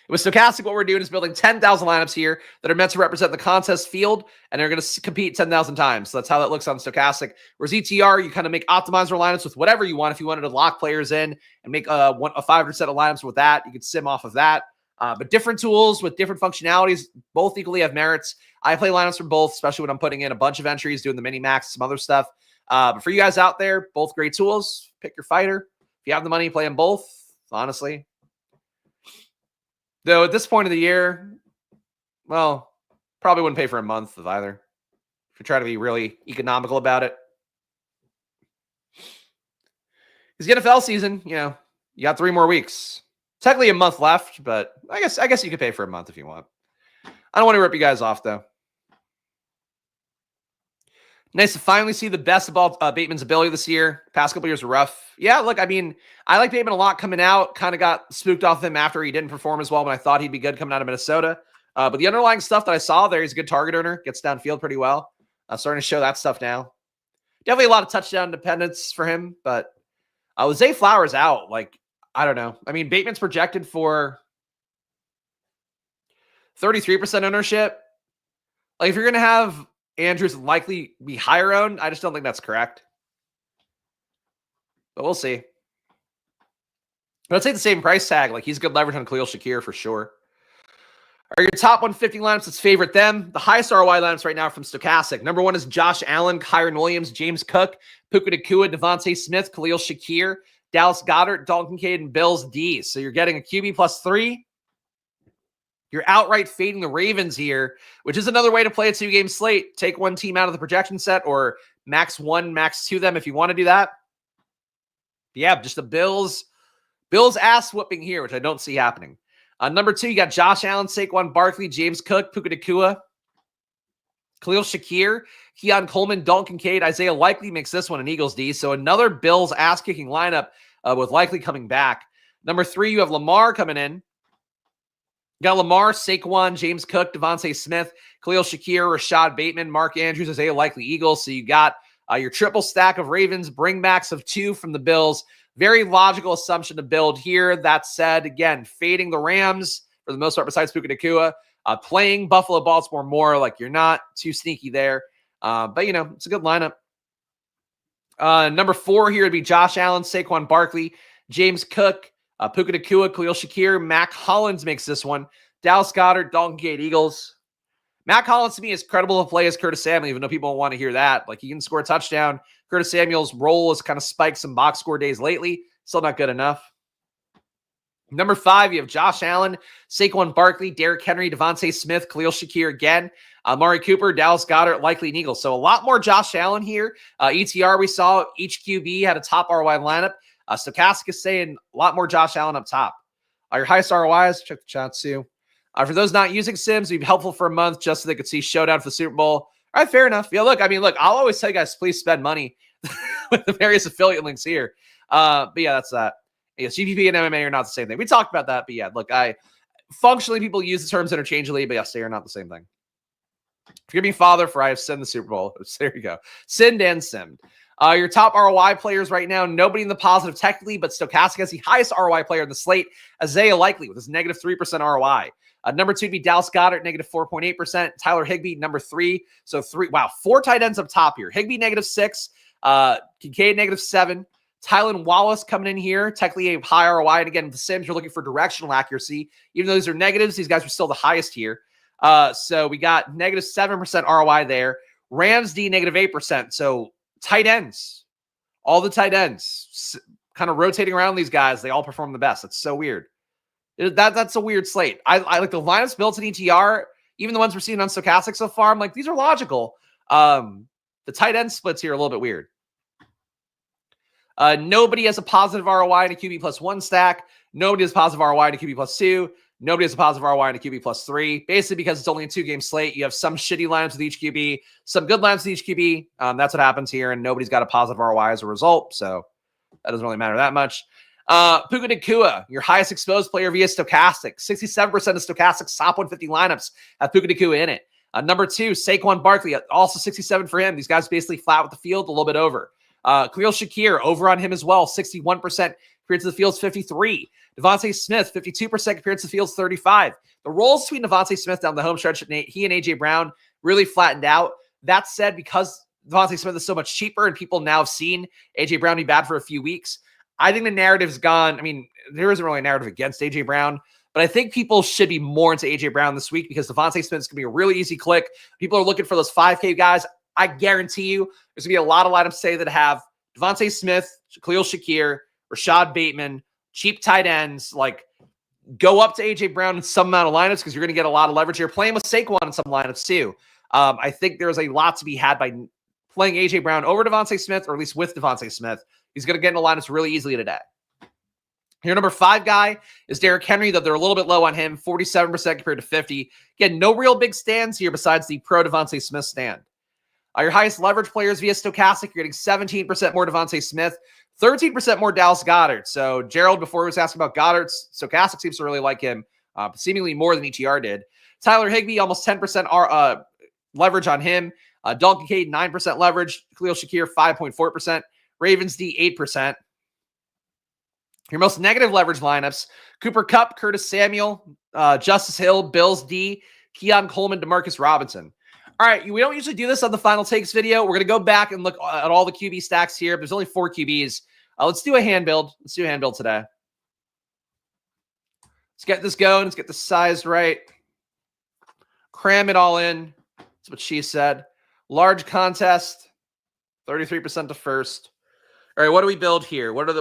With stochastic, what we're doing is building 10,000 lineups here that are meant to represent the contest field, and they're going to compete 10,000 times. So that's how that looks on stochastic. Whereas ETR, you kind of make optimizer lineups with whatever you want. If you wanted to lock players in and make a 500 set of lineups with that, you could sim off of that. But different tools with different functionalities, both equally have merits. I play lineups for both, especially when I'm putting in a bunch of entries, doing the mini max, some other stuff. But for you guys out there, both great tools. Pick your fighter. If you have the money, play them both, honestly. Though at this point of the year, well, probably wouldn't pay for a month of either. If you try to be really economical about it. Because the NFL season, you got 3 more weeks. Technically a month left, but I guess you could pay for a month if you want. I don't want to rip you guys off, though. Nice to finally see the best of Bateman's ability this year. Past couple years were rough. Yeah, look, I mean, I like Bateman a lot coming out. Kind of got spooked off him after he didn't perform as well when I thought he'd be good coming out of Minnesota. But the underlying stuff that I saw there, he's a good target earner. Gets downfield pretty well. Starting to show that stuff now. Definitely a lot of touchdown dependence for him. But with Zay Flowers out, like, I don't know. I mean, Bateman's projected for 33% ownership. Like, if you're going to have Andrews likely be higher owned, I just don't think that's correct. But we'll see. But I'd say the same price tag. Like, he's good leverage on Khalil Shakir for sure. Are your top 150 lineups? Let's favorite them. The highest ROI lineups right now from Stochastic. Number 1 is Josh Allen, Kyron Williams, James Cook, Puka Nacua, Devontae Smith, Khalil Shakir, Dallas Goedert, Dalton Kincaid, and Bills D. So you're getting a QB plus 3. You're outright fading the Ravens here, which is another way to play a 2-game slate. Take one team out of the projection set or max 1, max 2 them if you want to do that. But yeah, just the Bills ass whooping here, which I don't see happening. Number 2, you got Josh Allen, Saquon Barkley, James Cook, Puka Nacua, Khalil Shakir, Keon Coleman, Dalton Kincaid, Isaiah Likely makes this one an Eagles D. So another Bills ass-kicking lineup with Likely coming back. Number 3, you have Lamar coming in. You got Lamar, Saquon, James Cook, Devontae Smith, Khalil Shakir, Rashad Bateman, Mark Andrews, Isaiah Likely, Eagles. So you got your triple stack of Ravens, bringbacks of 2 from the Bills. Very logical assumption to build here. That said, again, fading the Rams for the most part besides Puka Nacua. Playing Buffalo, Baltimore more, like you're not too sneaky there. But, it's a good lineup. Number 4 here would be Josh Allen, Saquon Barkley, James Cook, Puka Nacua, Khalil Shakir, Mac Hollins makes this one. Dallas Goedert, Dalton Kincaid, Eagles. Mac Hollins to me is credible to play as Curtis Samuel, even though people don't want to hear that. Like, he can score a touchdown. Curtis Samuel's role has kind of spiked some box score days lately. Still not good enough. Number 5, you have Josh Allen, Saquon Barkley, Derrick Henry, Devontae Smith, Khalil Shakir again, Amari Cooper, Dallas Goedert, Likely and Eagles. So a lot more Josh Allen here. ETR, we saw each QB had a top ROI lineup. Stochastic is saying a lot more Josh Allen up top. Your highest ROIs, check the chat too. For those not using Sims, it'd be helpful for a month just so they could see Showdown for the Super Bowl. All right, fair enough. Yeah, look, I'll always tell you guys, please spend money with the various affiliate links here. But yeah, that's that. Yeah, GPP and MMA are not the same thing. We talked about that, but yeah, look, functionally people use the terms interchangeably, but yes, they are not the same thing. Forgive me, Father, for I have sinned the Super Bowl. There you go. Sinned and simmed. Your top ROI players right now, nobody in the positive technically, but Stochastic has the highest ROI player in the slate, Isaiah Likely, with his negative 3% ROI. Number 2 would be Dallas Goedert, negative 4.8%. Tyler Higbee, number 3. So 4 tight ends up top here. Higbee, negative 6. Kincaid, negative 7. Tylan Wallace coming in here, technically a high ROI. And again, the Sims, you're looking for directional accuracy. Even though these are negatives, these guys are still the highest here. So we got negative 7% ROI there. Rams D, negative 8%. So tight ends, all the tight ends, kind of rotating around these guys, they all perform the best. That's so weird. That's a weird slate. I like the lineups built in ETR, even the ones we're seeing on Stochastic so far. I'm like, these are logical. The tight end splits here are a little bit weird. Nobody has a positive ROI in a QB plus 1 stack. Nobody has positive ROI in a QB plus 2. Nobody has a positive ROI in a QB plus 3. Basically, because it's only a 2-game slate, you have some shitty lineups with each QB, some good lineups with each QB. That's what happens here, and nobody's got a positive ROI as a result, so that doesn't really matter that much. Puka Nacua, your highest exposed player via Stochastic. 67% of Stochastic's top 150 lineups have Puka Nacua in it. Number 2, Saquon Barkley, also 67 for him. These guys basically flat with the field, a little bit over. Khalil Shakir, over on him as well, 61% compared to the field's 53. Devontae Smith, 52% compared to the field's 35. The roles between Devontae Smith down the home stretch, he and A.J. Brown really flattened out. That said, because Devontae Smith is so much cheaper and people now have seen A.J. Brown be bad for a few weeks, I think the narrative's gone. I mean, there isn't really a narrative against A.J. Brown, but I think people should be more into A.J. Brown this week because Devontae Smith's going to be a really easy click. People are looking for those 5K guys. I guarantee you there's going to be a lot of lineups today that have Devontae Smith, Khalil Shakir, Rashad Bateman, cheap tight ends. Like, go up to A.J. Brown in some amount of lineups because you're going to get a lot of leverage here. Playing with Saquon in some lineups too. I think there's a lot to be had by playing A.J. Brown over Devontae Smith, or at least with Devontae Smith. He's going to get in the lineups really easily today. Your number 5 guy is Derrick Henry, though they're a little bit low on him, 47% compared to 50. Again, no real big stands here besides the pro Devontae Smith stand. Your highest leverage players via Stochastic, you're getting 17% more Devontae Smith, 13% more Dallas Goedert. So Gerald, before he was asking about Goddard, Stochastic seems to really like him, seemingly more than ETR did. Tyler Higbee, almost 10% leverage on him. Dalton Kincaid, 9% leverage. Khalil Shakir, 5.4%. Ravens D, 8%. Your most negative leverage lineups: Cooper Kupp, Curtis Samuel, Justice Hill, Bills D, Keon Coleman, Demarcus Robinson. All right, we don't usually do this on the final takes video. We're going to go back and look at all the QB stacks here. There's only 4 QBs. Let's do a hand build. Let's do a hand build today. Let's get this going. Let's get the size right. Cram it all in. That's what she said. Large contest, 33% to first. All right, what do we build here? What are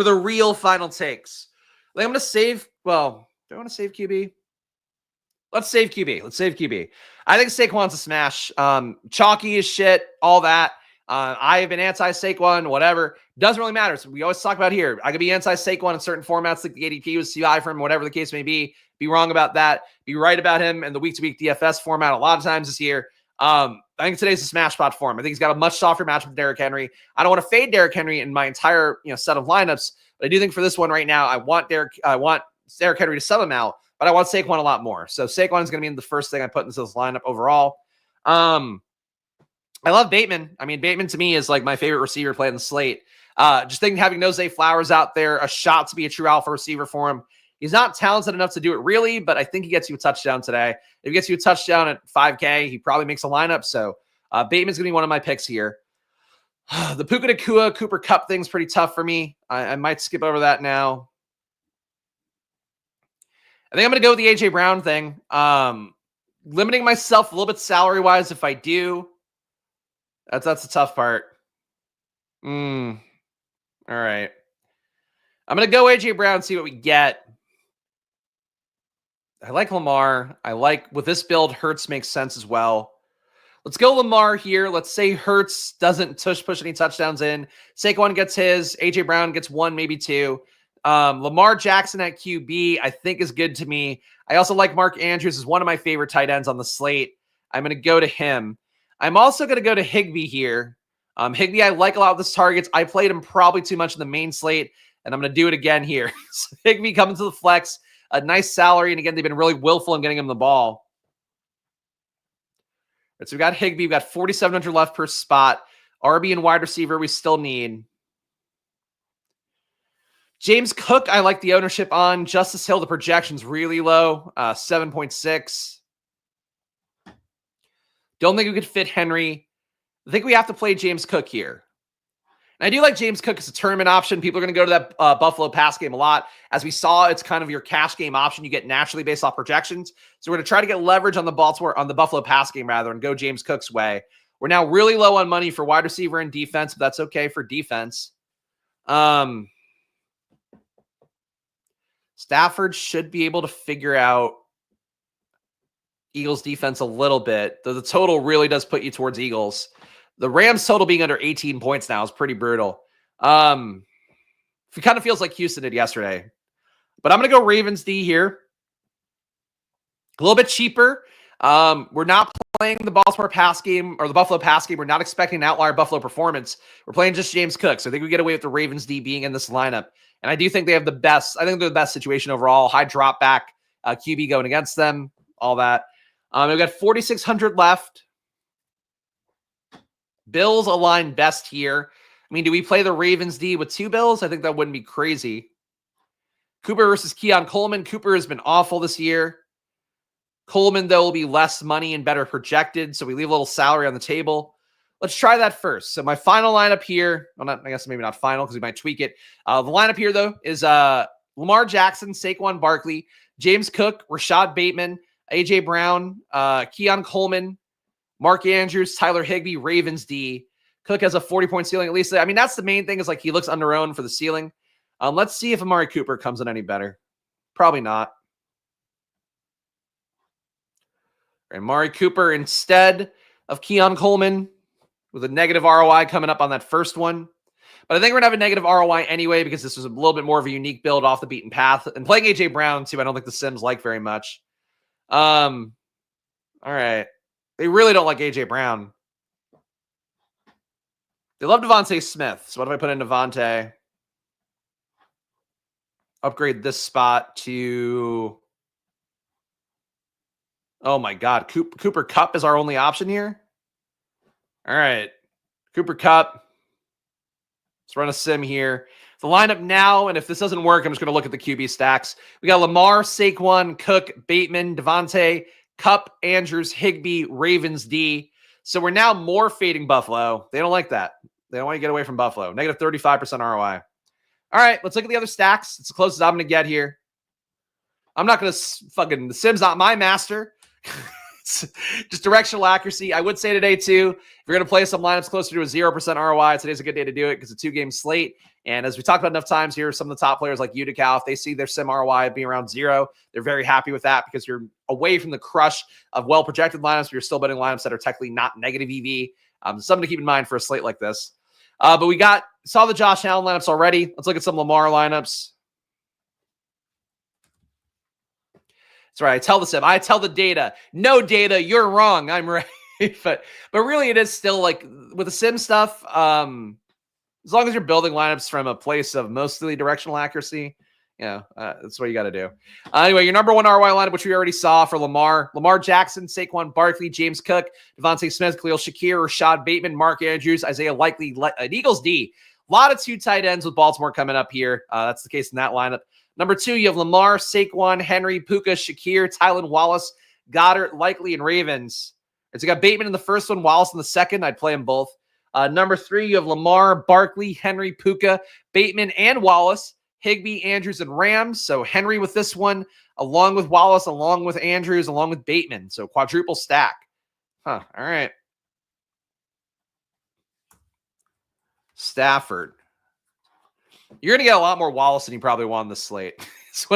the real final takes? I think I'm going to save. Well, do I want to save QB? Let's save QB. Let's save QB. I think Saquon's a smash. Chalky as shit, all that. I have been anti-Saquon, whatever. Doesn't really matter. So we always talk about here. I could be anti-Saquon in certain formats, like the ADP was too high for him, whatever the case may be. Be wrong about that. Be right about him in the week-to-week DFS format a lot of times this year. I think today's a smash spot for him. I think he's got a much softer matchup with Derrick Henry. I don't want to fade Derrick Henry in my entire set of lineups, but I do think for this one right now, I want Derrick Henry to sub him out, but I want Saquon a lot more. So Saquon is going to be the first thing I put into this lineup overall. I love Bateman. I mean, Bateman to me is like my favorite receiver play in the slate. Just think having Jose Flowers out there, a shot to be a true alpha receiver for him. He's not talented enough to do it really, but I think he gets you a touchdown today. If he gets you a touchdown at 5K, he probably makes a lineup. So Bateman's going to be one of my picks here. The Puka Nacua Cooper Kupp thing's pretty tough for me. I might skip over that now. I think I'm going to go with the A.J. Brown thing. Limiting myself a little bit salary-wise if I do. That's the tough part. All right. I'm going to go A.J. Brown, see what we get. I like Lamar. I like, with this build, Hurts makes sense as well. Let's go Lamar here. Let's say Hurts doesn't push any touchdowns in. Saquon gets his. A.J. Brown gets one, maybe two. Lamar Jackson at QB, I think is good to me. I also like Mark Andrews as one of my favorite tight ends on the slate. I'm going to go to him. I'm also going to go to Higbee here. Higbee, I like a lot of his targets. I played him probably too much in the main slate, and I'm going to do it again here. So Higbee coming to the flex, a nice salary, and again, they've been really willful in getting him the ball. Right, so we got Higbee. We've got 4,700 left per spot. RB and wide receiver we still need. James Cook, I like the ownership on. Justice Hill, the projection's really low, 7.6. Don't think we could fit Henry. I think we have to play James Cook here. And I do like James Cook as a tournament option. People are going to go to that Buffalo pass game a lot. As we saw, it's kind of your cash game option you get naturally based off projections. So we're going to try to get leverage on the Buffalo pass game rather and go James Cook's way. We're now really low on money for wide receiver and defense, but that's okay for defense. Stafford should be able to figure out Eagles defense a little bit, though the total really does put you towards Eagles. The Rams total being under 18 points now is pretty brutal. It kind of feels like Houston did yesterday. But I'm going to go Ravens D here. A little bit cheaper. We're not playing the Baltimore pass game or the Buffalo pass game. We're not expecting an outlier Buffalo performance. We're playing just James Cook. So I think we get away with the Ravens D being in this lineup. And I do think they have the best. I think they're the best situation overall. High drop back, QB going against them, all that. We've got 4,600 left. Bills align best here. I mean, do we play the Ravens D with two Bills? I think that wouldn't be crazy. Cooper versus Keon Coleman. Cooper has been awful this year. Coleman, though, will be less money and better projected, so we leave a little salary on the table. Let's try that first. So my final lineup here, well, I guess maybe not final because we might tweak it. The lineup here, though, is Lamar Jackson, Saquon Barkley, James Cook, Rashad Bateman, A.J. Brown, Keon Coleman, Mark Andrews, Tyler Higbee, Ravens D. Cook has a 40-point ceiling at least. I mean, that's the main thing is like he looks under-owned for the ceiling. Let's see if Amari Cooper comes in any better. Probably not. Amari Cooper instead of Keon Coleman with a negative ROI coming up on that first one. But I think we're going to have a negative ROI anyway because this was a little bit more of a unique build off the beaten path. And playing A.J. Brown, too, I don't think the Sims like very much. All right. They really don't like A.J. Brown. They love Devontae Smith. So what if I put in Devontae? Upgrade this spot to... Oh, my God. Cooper Kupp is our only option here? All right. Cooper Kupp. Let's run a sim here. The lineup now, and if this doesn't work, I'm just going to look at the QB stacks. We got Lamar, Saquon, Cook, Bateman, Devontae, Kupp, Andrews, Higbee, Ravens D. So we're now more fading Buffalo. They don't like that. They don't want to get away from Buffalo. Negative 35% ROI. All right, let's look at the other stacks. It's the closest I'm going to get here. I'm not going to the Sim's not my master. Just directional accuracy. I would say today, too, if you're going to play some lineups closer to a 0% ROI, today's a good day to do it because it's a two-game slate. And as we talked about enough times here, some of the top players like Utica, if they see their sim ROI being around 0, they're very happy with that because you're away from the crush of well-projected lineups, but you're still betting lineups that are technically not negative EV. Something to keep in mind for a slate like this. But we saw the Josh Allen lineups already. Let's look at some Lamar lineups. That's right. I tell the data. No data, you're wrong. I'm right. but really, it is still like with the sim stuff. As long as you're building lineups from a place of mostly directional accuracy, that's what you got to do. Anyway, your number one ROI lineup, which we already saw for Lamar Jackson, Saquon Barkley, James Cook, Devontae Smith, Khalil Shakir, Rashad Bateman, Mark Andrews, Isaiah Likely, an Eagles D. A lot of 2 tight ends with Baltimore coming up here. That's the case in that lineup. Number 2, you have Lamar, Saquon, Henry, Puka, Shakir, Tylan Wallace, Goddard, Likely, and Ravens. So you got Bateman in the first one, Wallace in the second. I'd play them both. Number 3, you have Lamar, Barkley, Henry, Puka, Bateman, and Wallace, Higbee, Andrews, and Rams. So Henry with this one, along with Wallace, along with Andrews, along with Bateman. So quadruple stack. All right. Stafford. You're going to get a lot more Wallace than you probably want on this slate. That's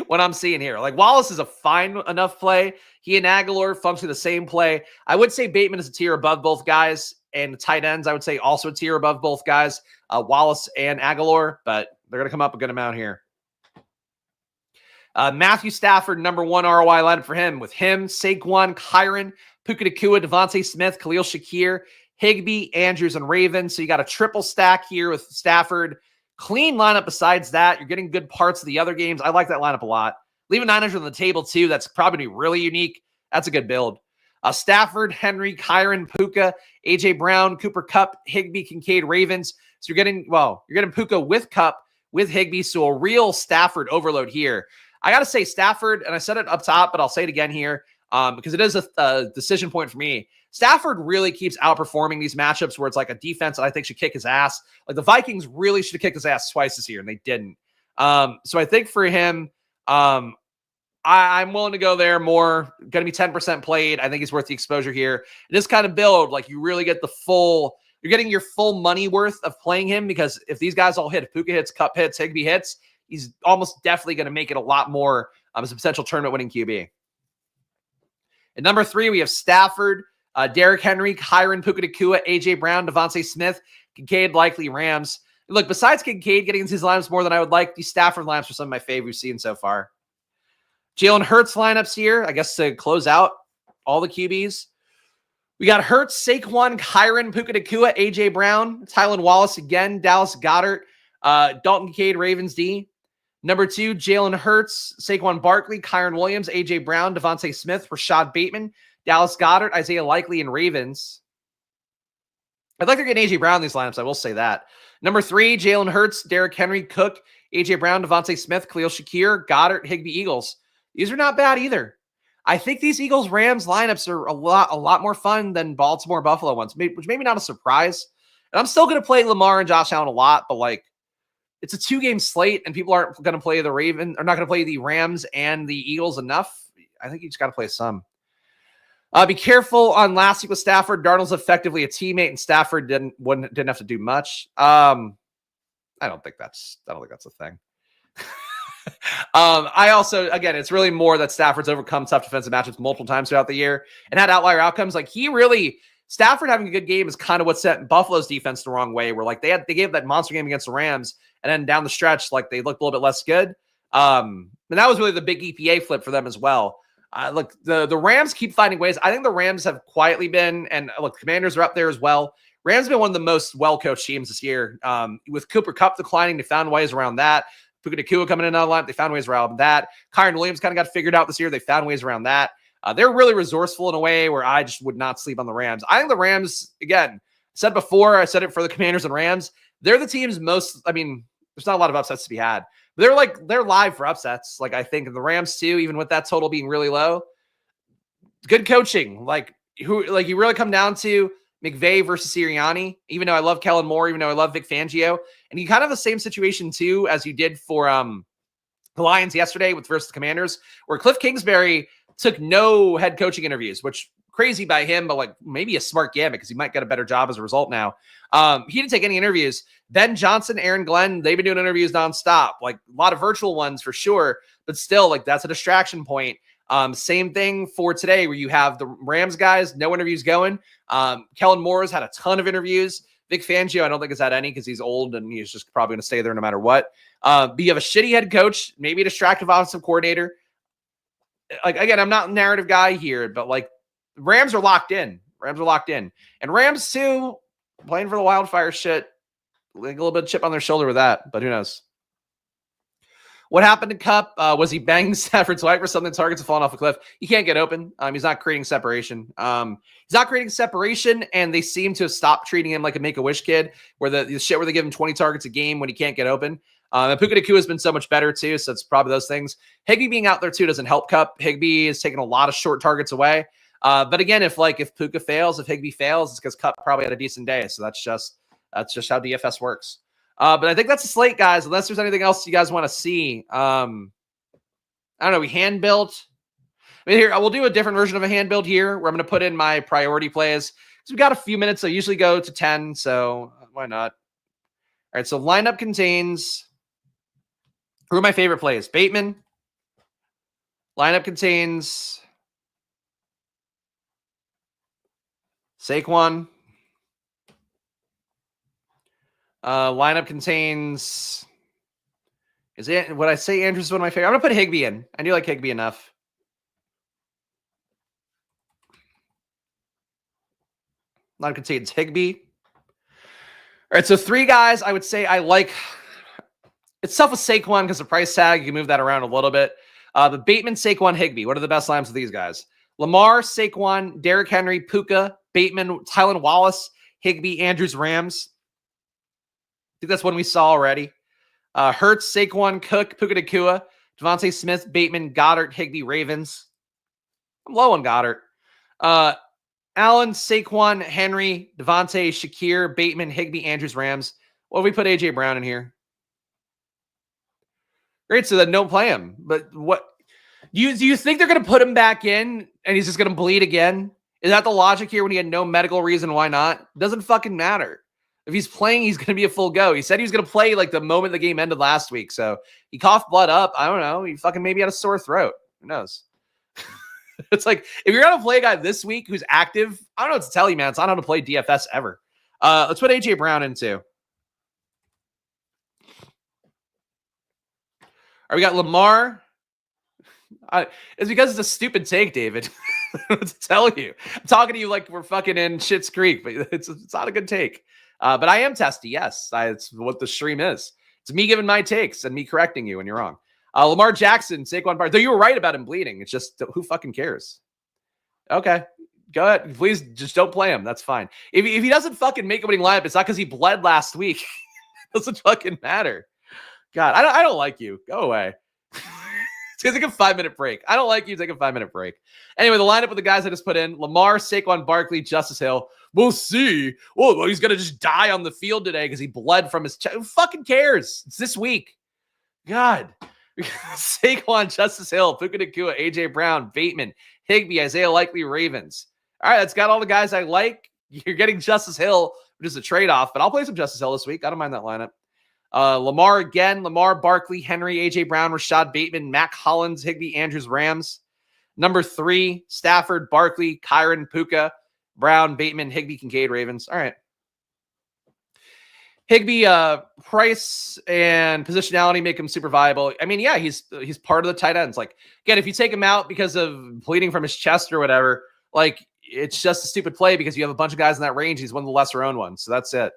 what I'm seeing here. Like, Wallace is a fine enough play. He and Aguilar function the same play. I would say Bateman is a tier above both guys, and the tight ends, I would say, also a tier above both guys, Wallace and Aguilar, but they're going to come up a good amount here. Matthew Stafford, number 1 ROI lineup for him, with him, Saquon, Kyron, Puka Nacua, Devontae Smith, Khalil Shakir, Higbee, Andrews, and Ravens. So you got a triple stack here with Stafford. Clean lineup besides that. You're getting good parts of the other games. I like that lineup a lot. Leaving 900 on the table, too. That's probably really unique. That's a good build. Stafford, Henry, Kyron, Puka, A.J. Brown, Cooper Kupp, Higbee, Kincaid, Ravens. So you're getting Puka with Kupp, with Higbee. So a real Stafford overload here. I got to say Stafford, and I said it up top, but I'll say it again here because it is a decision point for me. Stafford really keeps outperforming these matchups where it's like a defense that I think should kick his ass. Like the Vikings really should have kicked his ass twice this year, and they didn't. So I think for him, I'm willing to go there more. Going to be 10% played. I think he's worth the exposure here. And this kind of build, like you really get you're getting your full money worth of playing him because if these guys all hit, if Puka hits, Kupp hits, Higbee hits, he's almost definitely going to make it a lot more as a potential tournament winning QB. At number 3, we have Stafford, Derrick Henry, Kyron, Puka Nacua, A.J. Brown, Devontae Smith, Kincaid, Likely, Rams. Look, besides Kincaid getting into his lineups more than I would like, these Stafford lineups are some of my favorite we've seen so far. Jalen Hurts lineups here, I guess to close out all the QBs. We got Hurts, Saquon, Kyron, Puka Nacua, A.J. Brown, Tylan Wallace again, Dallas Goedert, Dalton Kincaid, Ravens D. Number 2, Jalen Hurts, Saquon Barkley, Kyron Williams, A.J. Brown, Devontae Smith, Rashad Bateman, Dallas Goedert, Isaiah Likely, and Ravens. I'd like to get A.J. Brown in these lineups, I will say that. Number 3, Jalen Hurts, Derrick Henry, Cook, A.J. Brown, Devontae Smith, Khalil Shakir, Goddard, Higbee, Eagles. These are not bad either. I think these Eagles-Rams lineups are a lot more fun than Baltimore-Buffalo ones, which maybe not a surprise. And I'm still going to play Lamar and Josh Allen a lot, but like it's a 2-game slate and people aren't going to play the not going to play the Rams and the Eagles enough. I think you just got to play some. Be careful on last week with Stafford. Darnold's effectively a teammate, and Stafford didn't have to do much. I don't think that's a thing. I also, again, it's really more that Stafford's overcome tough defensive matchups multiple times throughout the year and had outlier outcomes. Like Stafford having a good game is kind of what sent Buffalo's defense the wrong way, where like they gave that monster game against the Rams, and then down the stretch, like they looked a little bit less good. And that was really the big EPA flip for them as well. Look, the Rams keep finding ways. I think the Rams have quietly been, and look, Commanders are up there as well. Rams have been one of the most well-coached teams this year. With Cooper Kupp declining, they found ways around that. Puka Nacua coming in on the line, they found ways around that. Kyron Williams kind of got figured out this year. They found ways around that. They're really resourceful in a way where I just would not sleep on the Rams. I think the Rams, again, said before, I said it for the Commanders and Rams, they're the teams there's not a lot of upsets to be had. But they're live for upsets. Like I think the Rams too, even with that total being really low. Good coaching. You really come down to McVay versus Sirianni, even though I love Kellen Moore, even though I love Vic Fangio. And you kind of have the same situation too, as you did for the Lions yesterday versus the Commanders, where Cliff Kingsbury took no head coaching interviews, which crazy by him, but like maybe a smart gambit because he might get a better job as a result now. He didn't take any interviews. Ben Johnson, Aaron Glenn, they've been doing interviews nonstop, like a lot of virtual ones for sure, but still like that's a distraction point. Same thing for today, where you have the Rams guys, no interviews going. Kellen Moore's had a ton of interviews. Vic Fangio, I don't think has had any because he's old and he's just probably going to stay there no matter what. But you have a shitty head coach, maybe a distractive offensive coordinator. Like, again, I'm not a narrative guy here, but like, Rams are locked in. And Rams too, playing for the wildfire shit. Like a little bit of chip on their shoulder with that, but who knows? What happened to Kupp? Was he banging Stafford's wife or something? Targets have fallen off a cliff. He can't get open. He's not creating separation. And they seem to have stopped treating him like a Make-A-Wish kid, where the shit where they give him 20 targets a game when he can't get open. And Puka Nacua has been so much better too, so it's probably those things. Higbee being out there too doesn't help Kupp. Higbee is taking a lot of short targets away. But again, if Puka fails, if Higbee fails, it's because Kupp probably had a decent day. So that's just how DFS works. But I think that's a slate, guys, unless there's anything else you guys want to see. I don't know. We hand built. I mean, here, we'll do a different version of a hand build here where I'm going to put in my priority plays. So we got a few minutes. I usually go to 10, so why not? All right, so lineup contains, who are my favorite plays? Bateman. Lineup contains Saquon. Lineup contains, would I say Andrews is one of my favorite? I'm going to put Higbee in. I do like Higbee enough. Lineup contains Higbee. All right, so 3 guys I would say I like. It's tough with Saquon because the price tag, you can move that around a little bit. But Bateman, Saquon, Higbee. What are the best lines with these guys? Lamar, Saquon, Derrick Henry, Puka, Bateman, Tylan Wallace, Higbee, Andrews, Rams. I think that's one we saw already. Hurts, Saquon, Cook, Puka Nacua, Devontae Smith, Bateman, Goddard, Higbee, Ravens. I'm low on Goddard. Allen, Saquon, Henry, Devontae, Shakir, Bateman, Higbee, Andrews, Rams. What if we put A.J. Brown in here? Great, so then don't play him. But what do you think they're going to put him back in and he's just going to bleed again? Is that the logic here when he had no medical reason why not? It doesn't fucking matter. If he's playing, he's going to be a full go. He said he was going to play like the moment the game ended last week. So he coughed blood up. I don't know. He fucking maybe had a sore throat. Who knows? It's like, if you're going to play a guy this week who's active, I don't know what to tell you, man. It's not how to play DFS ever. Let's put A.J. Brown in too. All right, we got Lamar. It's because it's a stupid take, David. What to tell you? I'm talking to you like we're fucking in Schitt's Creek, but it's not a good take. But I am testy, yes. It's what the stream is. It's me giving my takes and me correcting you when you're wrong. Lamar Jackson, Saquon Barkley. Though you were right about him bleeding. It's just, who fucking cares? Okay, go ahead. Please just don't play him. That's fine. If he doesn't fucking make a winning lineup, it's not because he bled last week. It doesn't fucking matter. God, I don't like you. Go away. Take a 5-minute break. I don't like you. Take a 5-minute break. Anyway, the lineup with the guys I just put in: Lamar, Saquon Barkley, Justice Hill. We'll see. Well, he's going to just die on the field today because he bled from his chest. Who fucking cares? It's this week. God. Saquon, Justice Hill, Puka Nacua, A.J. Brown, Bateman, Higbee, Isaiah Likely, Ravens. All right, that's got all the guys I like. You're getting Justice Hill, which is a trade-off, but I'll play some Justice Hill this week. I don't mind that lineup. Lamar again, Lamar, Barkley, Henry, A.J. Brown, Rashad Bateman, Mac Hollins, Higbee, Andrews, Rams. Number 3, Stafford, Barkley, Kyron, Puka, Brown, Bateman, Higbee, Kincaid, Ravens. All right. Higbee, price and positionality make him super viable. I mean, yeah, he's part of the tight ends. Like, again, if you take him out because of bleeding from his chest or whatever, like, it's just a stupid play because you have a bunch of guys in that range. He's one of the lesser owned ones. So that's it.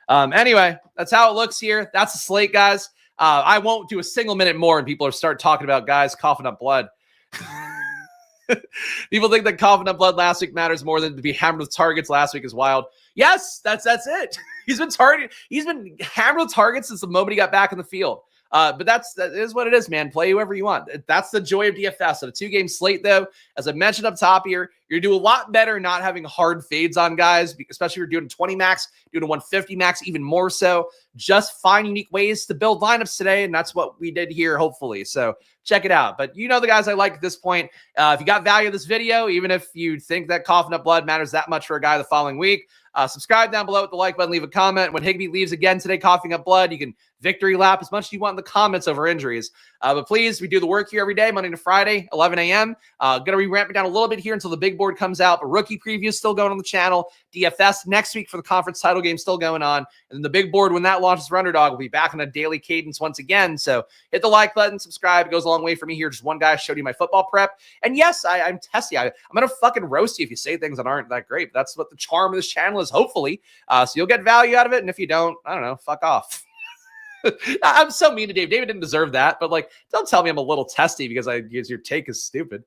Anyway, that's how it looks here. That's the slate, guys. I won't do a single minute more and people start talking about guys coughing up blood. People think that coughing up blood last week matters more than to be hammered with targets last week is wild. Yes, that's it. He's been hammered with targets since the moment he got back in the field. But that is what it is, man. Play whoever you want. That's the joy of DFS. On a 2-game slate, though, as I mentioned up top here, you're doing a lot better not having hard fades on guys, especially if you're doing 20 max, doing a 150 max, even more so. just find unique ways to build lineups today, and that's what we did here, hopefully. So check it out. But you know the guys I like at this point. If you got value of this video, even if you think that coughing up blood matters that much for a guy the following week, subscribe down below with the like button, leave a comment. When Higbee leaves again today coughing up blood, you can victory lap as much as you want in the comments over injuries. But please, we do the work here every day, Monday to Friday, 11 a.m. Going to be ramping down a little bit here until the big board comes out. But rookie preview is still going on the channel. DFS next week for the conference title game still going on. And then the big board, when that launches for Underdog, will be back on a daily cadence once again. So hit the like button, subscribe. It goes a long way for me here. Just one guy showed you my football prep. And yes, I'm testy. I'm going to fucking roast you if you say things that aren't that great. But that's what the charm of this channel is, hopefully. So you'll get value out of it. And if you don't, I don't know, fuck off. I'm so mean to Dave. David didn't deserve that, but like, don't tell me I'm a little testy because your take is stupid.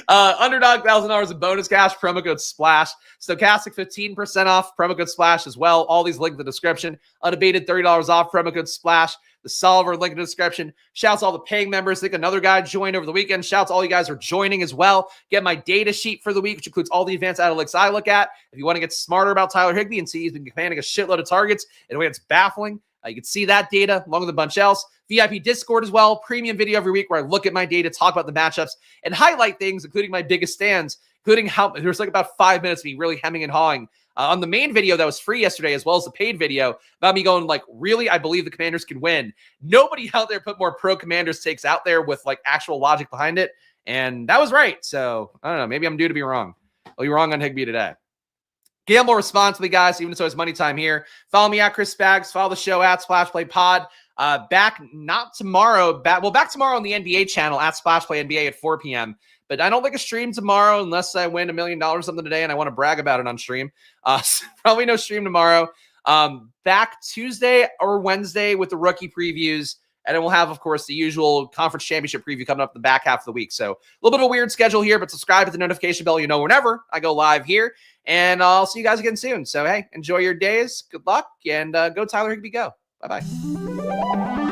Underdog $1,000 in bonus cash, promo code SPLASH. Stochastic 15% off, promo code SPLASH as well. All these links in the description. Unabated $30 off, promo code SPLASH. The Solver link in the description. Shouts to all the paying members. I think another guy joined over the weekend. Shouts to all you guys who are joining as well. Get my data sheet for the week, which includes all the advanced analytics I look at. If you want to get smarter about Tyler Higbee and see he's been commanding a shitload of targets in a way that's baffling, you can see that data along with a bunch else. VIP Discord as well. Premium video every week where I look at my data, talk about the matchups, and highlight things, including my biggest stands, including how there's like about 5 minutes of me really hemming and hawing on the main video that was free yesterday, as well as the paid video about me going like, really, I believe the Commanders can win. Nobody out there put more pro Commanders takes out there with like actual logic behind it. And that was right. So I don't know. Maybe I'm due to be wrong. I'll be wrong on Higbee today. Gamble responsibly, guys, even so it's money time here. Follow me at Chris Spags. Follow the show at Splash Play Pod. Back not tomorrow. Back tomorrow on the NBA channel at Splash Play NBA at 4 p.m. But I don't think a stream tomorrow unless I win $1 million something today and I want to brag about it on stream. So probably no stream tomorrow. Back Tuesday or Wednesday with the rookie previews. And then we'll have, of course, the usual conference championship preview coming up the back half of the week. So a little bit of a weird schedule here, but subscribe to the notification bell. You know whenever I go live here. And I'll see you guys again soon. So, hey, enjoy your days. Good luck. And go Tyler Higbee, go. Bye-bye.